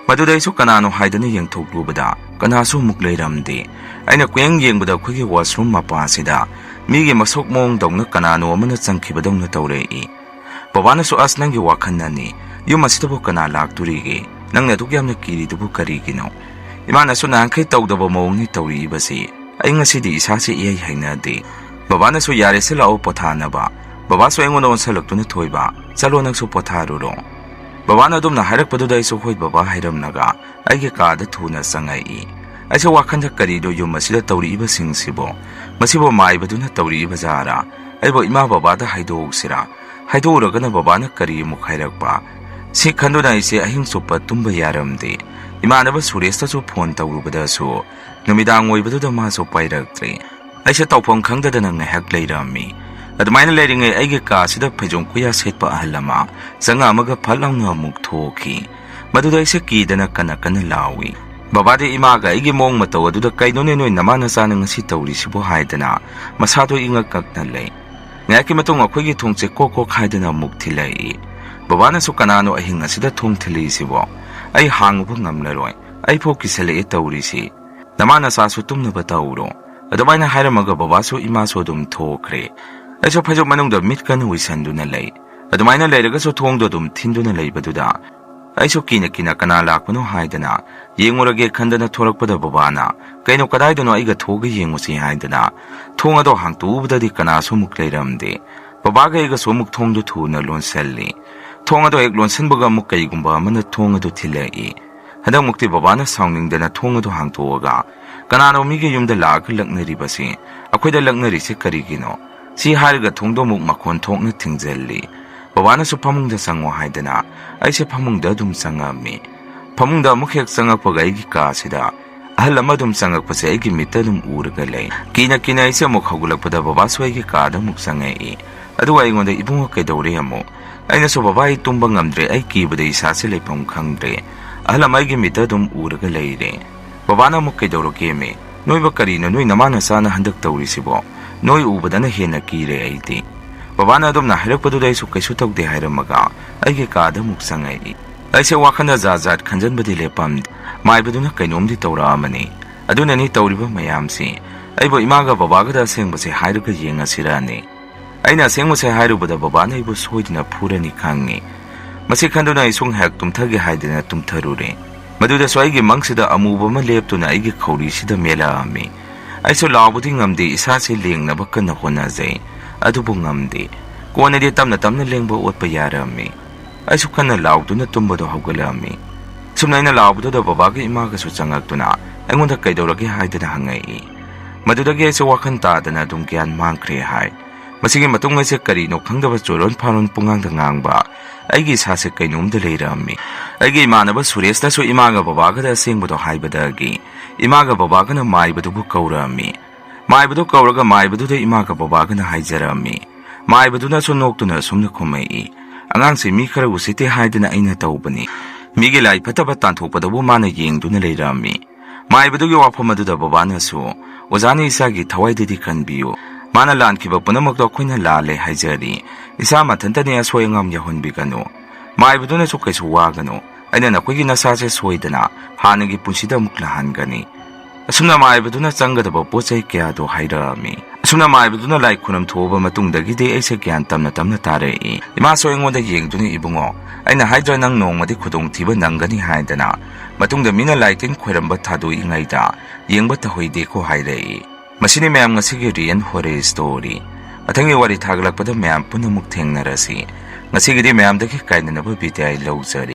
ꯃꯗꯨꯗ ꯑꯩꯁꯨ ꯀꯅꯥꯅꯣ ꯍꯥꯏꯗꯅ ꯌꯦꯡꯊꯣꯛꯂꯨꯕꯗ ꯀꯅꯥꯁꯨ ꯑꯃꯨꯛ ꯂꯩꯔꯝꯗꯦ꯫ ꯑꯩꯅ ꯀꯨꯌꯦꯡ ꯌꯦꯡꯕꯗ ꯑꯩꯈꯣꯏꯒꯤ ꯋꯥꯁꯔꯨꯝ ꯃꯄꯥꯁꯤꯗ ꯃꯤꯒꯤ ꯃꯁꯛ ꯃꯑꯣꯡꯗꯧꯅ ꯀꯅꯥꯅꯣ ꯑꯃꯅ ꯆꯪꯈꯤꯕꯗꯧꯅ ꯇꯧꯔꯛꯏ꯫ ꯕꯕꯥꯅꯁꯨ ꯑꯁ ꯅꯪꯒꯤ ꯋꯥꯈꯟꯅꯅꯤ, ꯌꯨꯝ ꯑꯁꯤꯗꯕꯨ ꯀꯅꯥ ꯂꯥꯛꯇꯣꯔꯤꯒꯦ? ꯅꯪꯅ ꯑꯗꯨꯛ ꯌꯥꯝꯅ ꯀꯤꯔꯤꯗꯨꯕꯨ ꯀꯔꯤꯒꯤꯅꯣ? ꯏꯃꯥꯅꯁꯨ ꯅꯍꯥꯟꯈꯩ ꯇꯧꯗꯕ ꯃꯑꯣꯡꯅꯤ ꯇꯧꯔꯛꯏꯕꯁꯤ, ꯑꯩ ꯉꯁꯤꯗꯤ ꯏꯁꯥꯁꯦ ꯏꯍꯩ ꯍꯩꯅꯗꯦ꯫ ꯕꯕꯥꯅꯁꯨ ꯌꯥꯔꯦꯁꯦ ꯂꯥꯛꯑꯣ ꯄꯣꯊꯥꯅꯕ꯫ ꯕꯕꯥꯁꯨ ꯑꯩꯉꯣꯟꯗ ꯑꯣꯟꯁꯜꯂꯛꯇꯨꯅ ꯊꯣꯏꯕ, ꯆꯠꯂꯣ ꯅꯪꯁꯨ ꯄꯣꯊꯥꯔꯨꯔꯣ꯫ ꯕꯕꯥꯅ ꯑꯗꯨꯝꯅ ꯍꯥꯏꯔꯛꯄꯗꯨꯗ ꯑꯩꯁꯨ ꯍꯣꯏ ꯕꯕꯥ ꯍꯥꯏꯔꯝꯂꯒ ꯑꯩꯒꯤ ꯀꯥꯗ ꯊꯨꯅ ꯆꯪꯉꯛꯏ꯫ ꯑꯩꯁꯨ ꯋꯥꯈꯟꯗ ꯀꯔꯤꯅꯣ ꯌꯨꯝ ꯑꯁꯤꯗ ꯇꯧꯔꯛꯏꯕꯁꯤꯡꯁꯤꯕꯣ? ꯃꯁꯤꯕꯨ ꯃꯥꯏꯕꯗꯨꯅ ꯇꯧꯔꯛꯏꯕ ꯖꯥꯔꯥ? ꯑꯩꯕꯨ ꯏꯃꯥ ꯕꯕꯥꯗ ꯍꯥꯏꯗꯣꯛꯎꯁꯤꯔꯥ? ꯍꯥꯏꯗꯣꯛꯎꯔꯒꯅ ꯕꯕꯥꯅ ꯀꯔꯤ ꯑꯃꯨꯛ ꯍꯥꯏꯔꯛꯄ? ꯁꯤ ꯈꯟꯗꯨꯅ ꯑꯩꯁꯦ ꯑꯍꯤꯡ ꯆꯨꯞꯄ ꯇꯨꯝꯕ ꯌꯥꯔꯝꯗꯦ꯫ ꯏꯃꯥꯟꯅꯕ ꯁꯨꯔꯦꯁꯇꯁꯨ ꯐꯣꯟ ꯇꯧꯔꯨꯕꯗꯁꯨ ꯅꯨꯃꯤꯗꯥꯡ ꯑꯣꯏꯕꯗꯨꯗ ꯃꯥꯁꯨ ꯄꯥꯏꯔꯛꯇ꯭ꯔꯦ꯫ ꯑꯩꯁꯦ ꯇꯧꯐꯝ ꯈꯪꯗꯗꯅ ꯉꯥꯏꯍꯥꯛ ꯂꯩꯔꯝꯃꯤ꯫ ꯑꯗꯨꯃꯥꯏꯅ ꯂꯩꯔꯤꯉꯩ ꯑꯩꯒꯤ ꯀꯥꯁꯤꯗ ꯐꯩꯖꯣꯝ ꯈꯨꯌꯥ ꯁꯦꯠꯄ ꯑꯍꯜ ꯑꯃ ꯆꯪꯉꯛꯑꯃꯒ ꯐꯠ ꯂꯥꯎꯅ ꯑꯃꯨꯛ ꯊꯣꯛꯈꯤ꯫ ꯃꯗꯨꯗ ꯑꯩꯁꯦ ꯀꯤꯗꯅ ꯀꯟꯅ ꯀꯟꯅ ꯂꯥꯎꯏ꯫ ꯕꯕꯥꯗꯤ ꯏꯃꯥꯒ ꯑꯩꯒꯤ ꯃꯑꯣꯡ ꯃꯇꯧ ꯑꯗꯨꯗ ꯀꯩꯅꯣꯅꯦ ꯅꯣꯏ ꯅꯃꯥ ꯅꯆꯥꯅ ꯉꯁꯤ ꯇꯧꯔꯤꯁꯤꯕꯨ ꯍꯥꯏꯗꯅ ꯃꯁꯥꯗꯣ ꯏꯉꯛ ꯉꯛꯅ ꯂꯩ꯫ ꯉꯥꯏꯍꯥꯛꯀꯤ ꯃꯇꯨꯡ ꯑꯩꯈꯣꯏꯒꯤ ꯊꯣꯡꯁꯦ ꯀꯣꯛ ꯀꯣꯛ ꯍꯥꯏꯗꯅ ꯑꯃꯨꯛ ꯊꯤꯜꯂꯛꯏ꯫ ꯕꯕꯥꯅꯁꯨ ꯀꯅꯥꯅꯣ ꯑꯍꯤꯡ ꯑꯁꯤꯗ ꯊꯣꯡ ꯊꯤꯜꯂꯛꯏꯁꯤꯕꯣ? ꯑꯩ ꯍꯥꯡꯉꯨꯕ ꯉꯝꯂꯔꯣꯏ ꯑꯩꯐꯥꯎ ꯀꯤꯁꯜꯂꯛꯑꯦ ꯇꯧꯔꯤꯁꯤ ꯅꯃꯥ ꯅꯆꯥꯁꯨ ꯇꯨꯝꯅꯕ ꯇꯧꯔꯣ ꯑꯗꯨꯃꯥꯏꯅ ꯍꯥꯏꯔꯝꯃꯒ ꯕꯕꯥꯁꯨ ꯏꯃꯥꯁꯨ ꯑꯗꯨꯝ ꯊꯣꯛꯈ꯭ꯔꯦ ꯑꯩꯁꯨ ꯐꯩꯖꯨꯞ ꯃꯅꯨꯡꯗ ꯃꯤꯠ ꯀꯟꯅ ꯎꯏꯁꯟꯗꯨꯅ ꯂꯩ ꯑꯗꯨꯃꯥꯏꯅ ꯂꯩꯔꯒꯁꯨ ꯊꯣꯡꯗꯣ ꯑꯗꯨꯝ ꯊꯤꯟꯗꯨꯅ ꯂꯩꯕꯗꯨꯗ ꯑꯩꯁꯨ ꯀꯤꯅ ꯀꯅꯥ ꯂꯥꯛꯄꯅꯣ ꯍꯥꯏꯗꯅ ꯌꯦꯡꯉꯨꯔꯒꯦ ꯈꯟꯗꯅ ꯊꯣꯔꯛꯄꯗ ꯕꯕꯥꯅ ꯀꯩꯅꯣ ꯀꯗꯥꯏꯗꯅꯣ ꯑꯩꯒ ꯊꯣꯛꯑꯒ ꯌꯦꯡꯉꯨꯁꯤ ꯍꯥꯏꯗꯅ ꯊꯣꯡ ꯑꯗꯣ ꯍꯥꯡꯇꯣꯛꯎꯕꯗꯗꯤ ꯀꯅꯥꯁꯨ ꯑꯃꯨꯛ ꯂꯩꯔꯝꯗꯦ ꯕꯕꯥꯒ ꯑꯩꯒꯁꯨ ꯑꯃꯨꯛ ꯊꯣꯡꯗꯣ ꯊꯨꯅ ꯂꯣꯟꯁꯜꯂꯤ ꯊꯣꯡ ꯑꯗꯣ ꯍꯦꯛ ꯂꯣꯟꯁꯤꯟꯕꯒ ꯑꯃꯨꯛ ꯀꯩꯒꯨꯝꯕ ꯑꯃꯅ ꯊꯣꯡ ꯑꯗꯨ ꯊꯤꯜꯂꯛꯏ ꯍꯟꯗꯛꯃꯨꯛꯇꯤ ꯕꯕꯥꯅ ꯁꯥꯎꯅꯤꯡꯗꯅ ꯊꯣꯡ ꯑꯗꯨ ꯍꯥꯡꯇꯣꯛꯑꯒ ꯀꯅꯥꯅꯣ ꯃꯤꯒꯤ ꯌꯨꯝꯗ ꯂꯥꯛꯑꯒ ꯂꯛꯅꯔꯤꯕꯁꯤ ꯑꯩꯈꯣꯏꯗ ꯂꯛꯅꯔꯤꯁꯤ ꯀꯔꯤꯒꯤꯅꯣ ꯁꯤ ꯍꯥꯏꯔꯒ ꯊꯣꯡꯗꯣ ꯑꯃꯨꯛ ꯃꯈꯣꯟ ꯊꯣꯛꯅ ꯊꯤꯡꯖꯤꯜꯂꯤ ꯕꯕꯥꯅꯁꯨ ꯐꯃꯨꯡꯗ ꯆꯪꯉꯣ ꯍꯥꯏꯗꯅ ꯑꯩꯁꯦ ꯐꯃꯨꯡꯗ ꯑꯗꯨꯝ ꯆꯪꯉꯝꯃꯤ ꯐꯃꯨꯡꯗ ꯑꯃꯨꯛ ꯍꯦꯛ ꯆꯪꯉꯛꯄꯒ ꯑꯩꯒꯤ ꯀꯥꯁꯤꯗ ꯑꯍꯜ ꯑꯃ ꯑꯗꯨꯝ ꯆꯪꯉꯛꯄꯁꯦ ꯑꯩꯒꯤ ꯃꯤꯠꯇ ꯑꯗꯨꯝ ꯎꯔꯒ ꯂꯩ ꯀꯤꯅ ꯑꯩꯁꯦ ꯑꯃꯨꯛ ꯍꯧꯒꯠꯂꯛꯄꯗ ꯕꯕꯥꯁꯨ ꯑꯩꯒꯤ ꯀꯥꯗ ꯑꯃꯨꯛ ꯆꯪꯉꯛꯏ ꯑꯗꯨꯒ ꯑꯩꯉꯣꯟꯗ ꯏꯕꯨꯡꯉꯣ ꯀꯩꯗꯧꯔꯦ ꯑꯃꯨꯛ ꯑꯩꯅꯁꯨ ꯕꯕꯥ ꯑꯩ ꯇꯨꯝꯕ ꯉꯝꯗ꯭ꯔꯦ ꯑꯩ ꯀꯤꯕꯗ ꯏꯁꯥꯁꯦ ꯂꯩꯐꯝ ꯈꯪꯗ꯭ꯔꯦ ꯑꯍꯜ ꯑꯃ ꯑꯩꯒꯤ ꯃꯤꯠꯇ ꯑꯗꯨꯝ ꯎꯔꯒ ꯂꯩꯔꯦ ꯕꯕꯥꯅ ꯑꯃꯨꯛ ꯀꯩꯗꯧꯔꯒꯦꯃꯦ ꯅꯣꯏꯕ ꯀꯔꯤꯅꯣ ꯅꯣꯏ ꯅꯃꯥ ꯅꯆꯥꯅ ꯍꯟꯗꯛ ꯇꯧꯔꯤꯁꯤꯕꯣ ꯅꯣꯏ ꯎꯕꯗꯅ ꯍꯦꯟꯅ ꯀꯤꯔꯦ ꯑꯩꯗꯤ ꯕꯕꯥꯅ ꯑꯗꯨꯝꯅ ꯍꯥꯏꯔꯛꯄꯗꯨꯗ ꯑꯩꯁꯨ ꯀꯩꯁꯨ ꯇꯧꯗꯦ ꯍꯥꯏꯔꯝꯃꯒ ꯑꯩꯒꯤ ꯀꯥꯗ ꯑꯃꯨꯛ ꯆꯪꯉꯛꯏ ꯑꯩꯁꯦ ꯋꯥꯈꯜꯗ ꯖꯥꯠ ꯈꯟꯖꯟꯕꯗꯤ ꯂꯦꯞꯄꯝꯗꯦ ꯃꯥꯏꯕꯗꯨꯅ ꯀꯩꯅꯣꯝꯗꯤ ꯇꯧꯔꯛꯑꯃꯅꯤ ꯑꯗꯨꯅꯅꯤ ꯇꯧꯔꯤꯕ ꯃꯌꯥꯝꯁꯤ ꯑꯩꯕꯨ ꯏꯃꯥꯒ ꯕꯕꯥꯒꯗ ꯑꯁꯦꯡꯕꯁꯦ ꯍꯥꯏꯔꯒ ꯌꯦꯡꯉꯁꯤꯔꯅꯤ ꯑꯩꯅ ꯑꯁꯦꯡꯕꯁꯦ ꯍꯥꯏꯔꯨꯕꯗ ꯕꯕꯥꯅ ꯑꯩꯕꯨ ꯁꯣꯏꯗꯅ ꯐꯨꯔꯅꯤ ꯈꯪꯉꯤ ꯃꯁꯤ ꯈꯟꯗꯨꯅ ꯑꯩ ꯁꯨꯝ ꯍꯦꯛ ꯇꯨꯝꯊꯒꯦ ꯍꯥꯏꯗꯅ ꯇꯨꯝꯊꯔꯨꯔꯦ ꯃꯗꯨꯗꯁꯨ ꯑꯩꯒꯤ ꯃꯪꯁꯤꯗ ꯑꯃꯨꯕ ꯑꯃ ꯂꯦꯞꯇꯨꯅ ꯑꯩꯒꯤ ꯈꯧꯔꯤꯁꯤꯗ ꯃꯦꯜꯂꯛꯑꯝꯃꯤ ꯑꯩꯁꯨ ꯂꯥꯎꯕꯗꯤ ꯉꯝꯗꯦ ꯏꯁꯥꯁꯦ ꯂꯦꯡꯅꯕ ꯀꯟꯅ ꯍꯣꯠꯅꯖꯩ ꯑꯗꯨꯕꯨ ꯉꯝꯗꯦ ꯀꯣꯟꯅꯗꯤ ꯇꯞꯅ ꯂꯦꯡꯕ ꯑꯣꯠꯄ ꯌꯥꯔꯝꯃꯤ ꯑꯩꯁꯨ ꯀꯟꯅ ꯂꯥꯎꯗꯨꯅ ꯇꯨꯝꯕꯗꯣ ꯍꯧꯒꯠꯂꯛꯑꯝꯃꯤ ꯁꯨꯝꯅ ꯑꯩꯅ ꯂꯥꯎꯕꯗꯨꯗ ꯕꯕꯥꯒ ꯏꯃꯥꯒꯁꯨ ꯆꯪꯉꯛꯇꯨꯅ ꯑꯩꯉꯣꯟꯗ ꯀꯩꯗꯧꯔꯒꯦ ꯍꯥꯏꯗꯅ ꯍꯪꯉꯛꯏ ꯃꯗꯨꯗꯒꯤ ꯑꯩꯁꯨ ꯋꯥꯈꯜ ꯇꯥꯗꯅ ꯑꯗꯨꯝ ꯒ꯭ꯌꯥꯟ ꯃꯥꯡꯈ꯭ꯔꯦ ꯍꯥꯏ ꯃꯁꯤꯒꯤ ꯃꯇꯨꯡ ꯑꯩꯁꯦ ꯀꯔꯤꯅꯣ ꯈꯪꯗꯕ ꯆꯣꯔꯣꯟ ꯐꯥꯔꯣꯟ ꯄꯨꯡꯉꯥꯡꯗ ꯉꯥꯡꯕ ꯑꯩꯒꯤ ꯏꯁꯥꯁꯦ ꯀꯩꯅꯣꯝꯗ ꯂꯩꯔꯝꯃꯤ ꯑꯩꯒꯤ ꯏꯃꯥꯟꯅꯕ ꯁꯨꯔꯦꯁꯅꯁꯨ ꯏꯃꯥꯒ ꯕꯕꯥꯒꯗ ꯑꯁꯦꯡꯕꯗꯣ ꯍꯥꯏꯕꯗꯒꯤ ꯏꯃꯥꯒ ꯕꯕꯥꯒꯅ ꯃꯥꯏꯕꯗꯨꯕꯨ ꯀꯧꯔꯛꯑꯝꯃꯤ ꯃꯥꯏꯕꯗꯨ ꯀꯧꯔꯒ ꯃꯥꯏꯕꯗꯨꯗ ꯏꯃꯥꯒ ꯕꯕꯥꯒꯅ ꯍꯥꯏꯖꯔꯝꯃꯤ ꯃꯥꯏꯕꯗꯨꯅꯁꯨ ꯅꯣꯛꯇꯨꯅ ꯑꯁꯨꯝꯅ ꯈꯨꯝꯃꯛꯏ ꯑꯉꯥꯡꯁꯦ ꯃꯤ ꯈꯔ ꯎꯁꯤꯠꯇꯦ ꯍꯥꯏꯗꯅ ꯑꯩꯅ ꯇꯧꯕꯅꯤ ꯃꯤꯒꯤ ꯂꯥꯏ ꯐꯠꯇꯕ ꯇꯥꯟꯊꯣꯛꯄꯗꯕꯨ ꯃꯥꯅ ꯌꯦꯡꯗꯨꯅ ꯂꯩꯔꯝꯃꯤ ꯃꯥꯏꯕꯗꯨꯒꯤ ꯋꯥꯐꯝ ꯑꯗꯨꯗ ꯕꯕꯥꯅꯁꯨ ꯑꯣꯖꯥꯅ ꯏꯆꯥꯒꯤ ꯊꯋꯥꯏꯗꯗꯤ ꯈꯟꯕꯤꯌꯨ ꯃꯥꯅ ꯂꯥꯟꯈꯤꯕ ꯄꯨꯝꯅꯃꯛꯇꯣ ꯑꯩꯈꯣꯏꯅ ꯂꯥꯜꯂꯦ ꯍꯥꯏꯖꯔꯤ ꯏꯁꯥ ꯃꯊꯟꯇꯅꯤ ꯑꯁꯣꯏ ꯑꯉꯥꯝ ꯌꯥꯎꯍꯟꯕꯤꯒꯅꯨ ꯃꯥꯏꯕꯗꯨꯅꯁꯨ ꯀꯩꯁꯨ ꯋꯥꯒꯅꯨ ꯑꯩꯅ ꯅꯈꯣꯏꯒꯤ ꯅꯁꯥꯁꯦ ꯁꯣꯏꯗꯅ ꯍꯥꯟꯅꯒꯤ ꯄꯨꯟꯁꯤꯗ ꯑꯃꯨꯛ ꯂꯥꯛꯍꯟꯒꯅꯤ ꯑꯁꯨꯝꯅ ꯃꯥꯏꯕꯗꯨꯅ ꯆꯪꯒꯗꯕ ꯄꯣꯠ ꯆꯩ ꯀꯌꯥꯗꯣ ꯍꯥꯏꯔꯛꯑꯝꯃꯤ ꯑꯁꯨꯝꯅ ꯃꯥꯏꯕꯗꯨꯅ ꯂꯥꯏ ꯈꯨꯔꯝ ꯊꯣꯛꯑꯕ ꯃꯇꯨꯡꯗꯒꯤꯗꯤ ꯑꯩꯁꯦ ꯒ꯭ꯌꯥꯟ ꯇꯞꯅ ꯇꯥꯔꯛꯏ ꯏꯃꯥꯁꯨ ꯑꯩꯉꯣꯟꯗ ꯌꯦꯡꯗꯨꯅ ꯏꯕꯨꯡꯉꯣ ꯑꯩꯅ ꯍꯥꯏꯗ꯭ꯔꯥ ꯅꯪ ꯅꯣꯡꯃꯗꯤ ꯈꯨꯗꯣꯡꯊꯤꯕ ꯅꯪꯒꯅꯤ ꯍꯥꯏꯗꯅ ꯃꯇꯨꯡꯗ ꯃꯤꯅ ꯂꯥꯏꯇꯤꯟ ꯈꯣꯏꯔꯝꯕ ꯊꯥꯗꯣꯛꯏꯉꯩꯗ ꯌꯦꯡꯕ ꯇꯧꯍꯩꯗꯦꯀꯣ ꯍꯥꯏꯔꯛꯏ ꯃꯁꯤꯅꯤ ꯃꯌꯥꯝ ꯉꯁꯤꯒꯤ ꯔꯤꯌꯦꯜ ꯍꯣꯔꯔ ꯁ꯭ꯇꯣꯔꯤ ꯃꯊꯪꯒꯤ ꯋꯥꯔꯤ ꯊꯥꯒꯠꯂꯛꯄꯗ ꯃꯌꯥꯝ ꯄꯨꯟꯅ ꯑꯃꯨꯛ ꯊꯦꯡꯅꯔꯁꯤ ꯉꯁꯤꯒꯤꯗꯤ ꯃꯌꯥꯝꯗꯒꯤ ꯀꯥꯏꯅꯅꯕ ꯕꯤꯗꯥꯏ ꯂꯧꯖꯔꯤ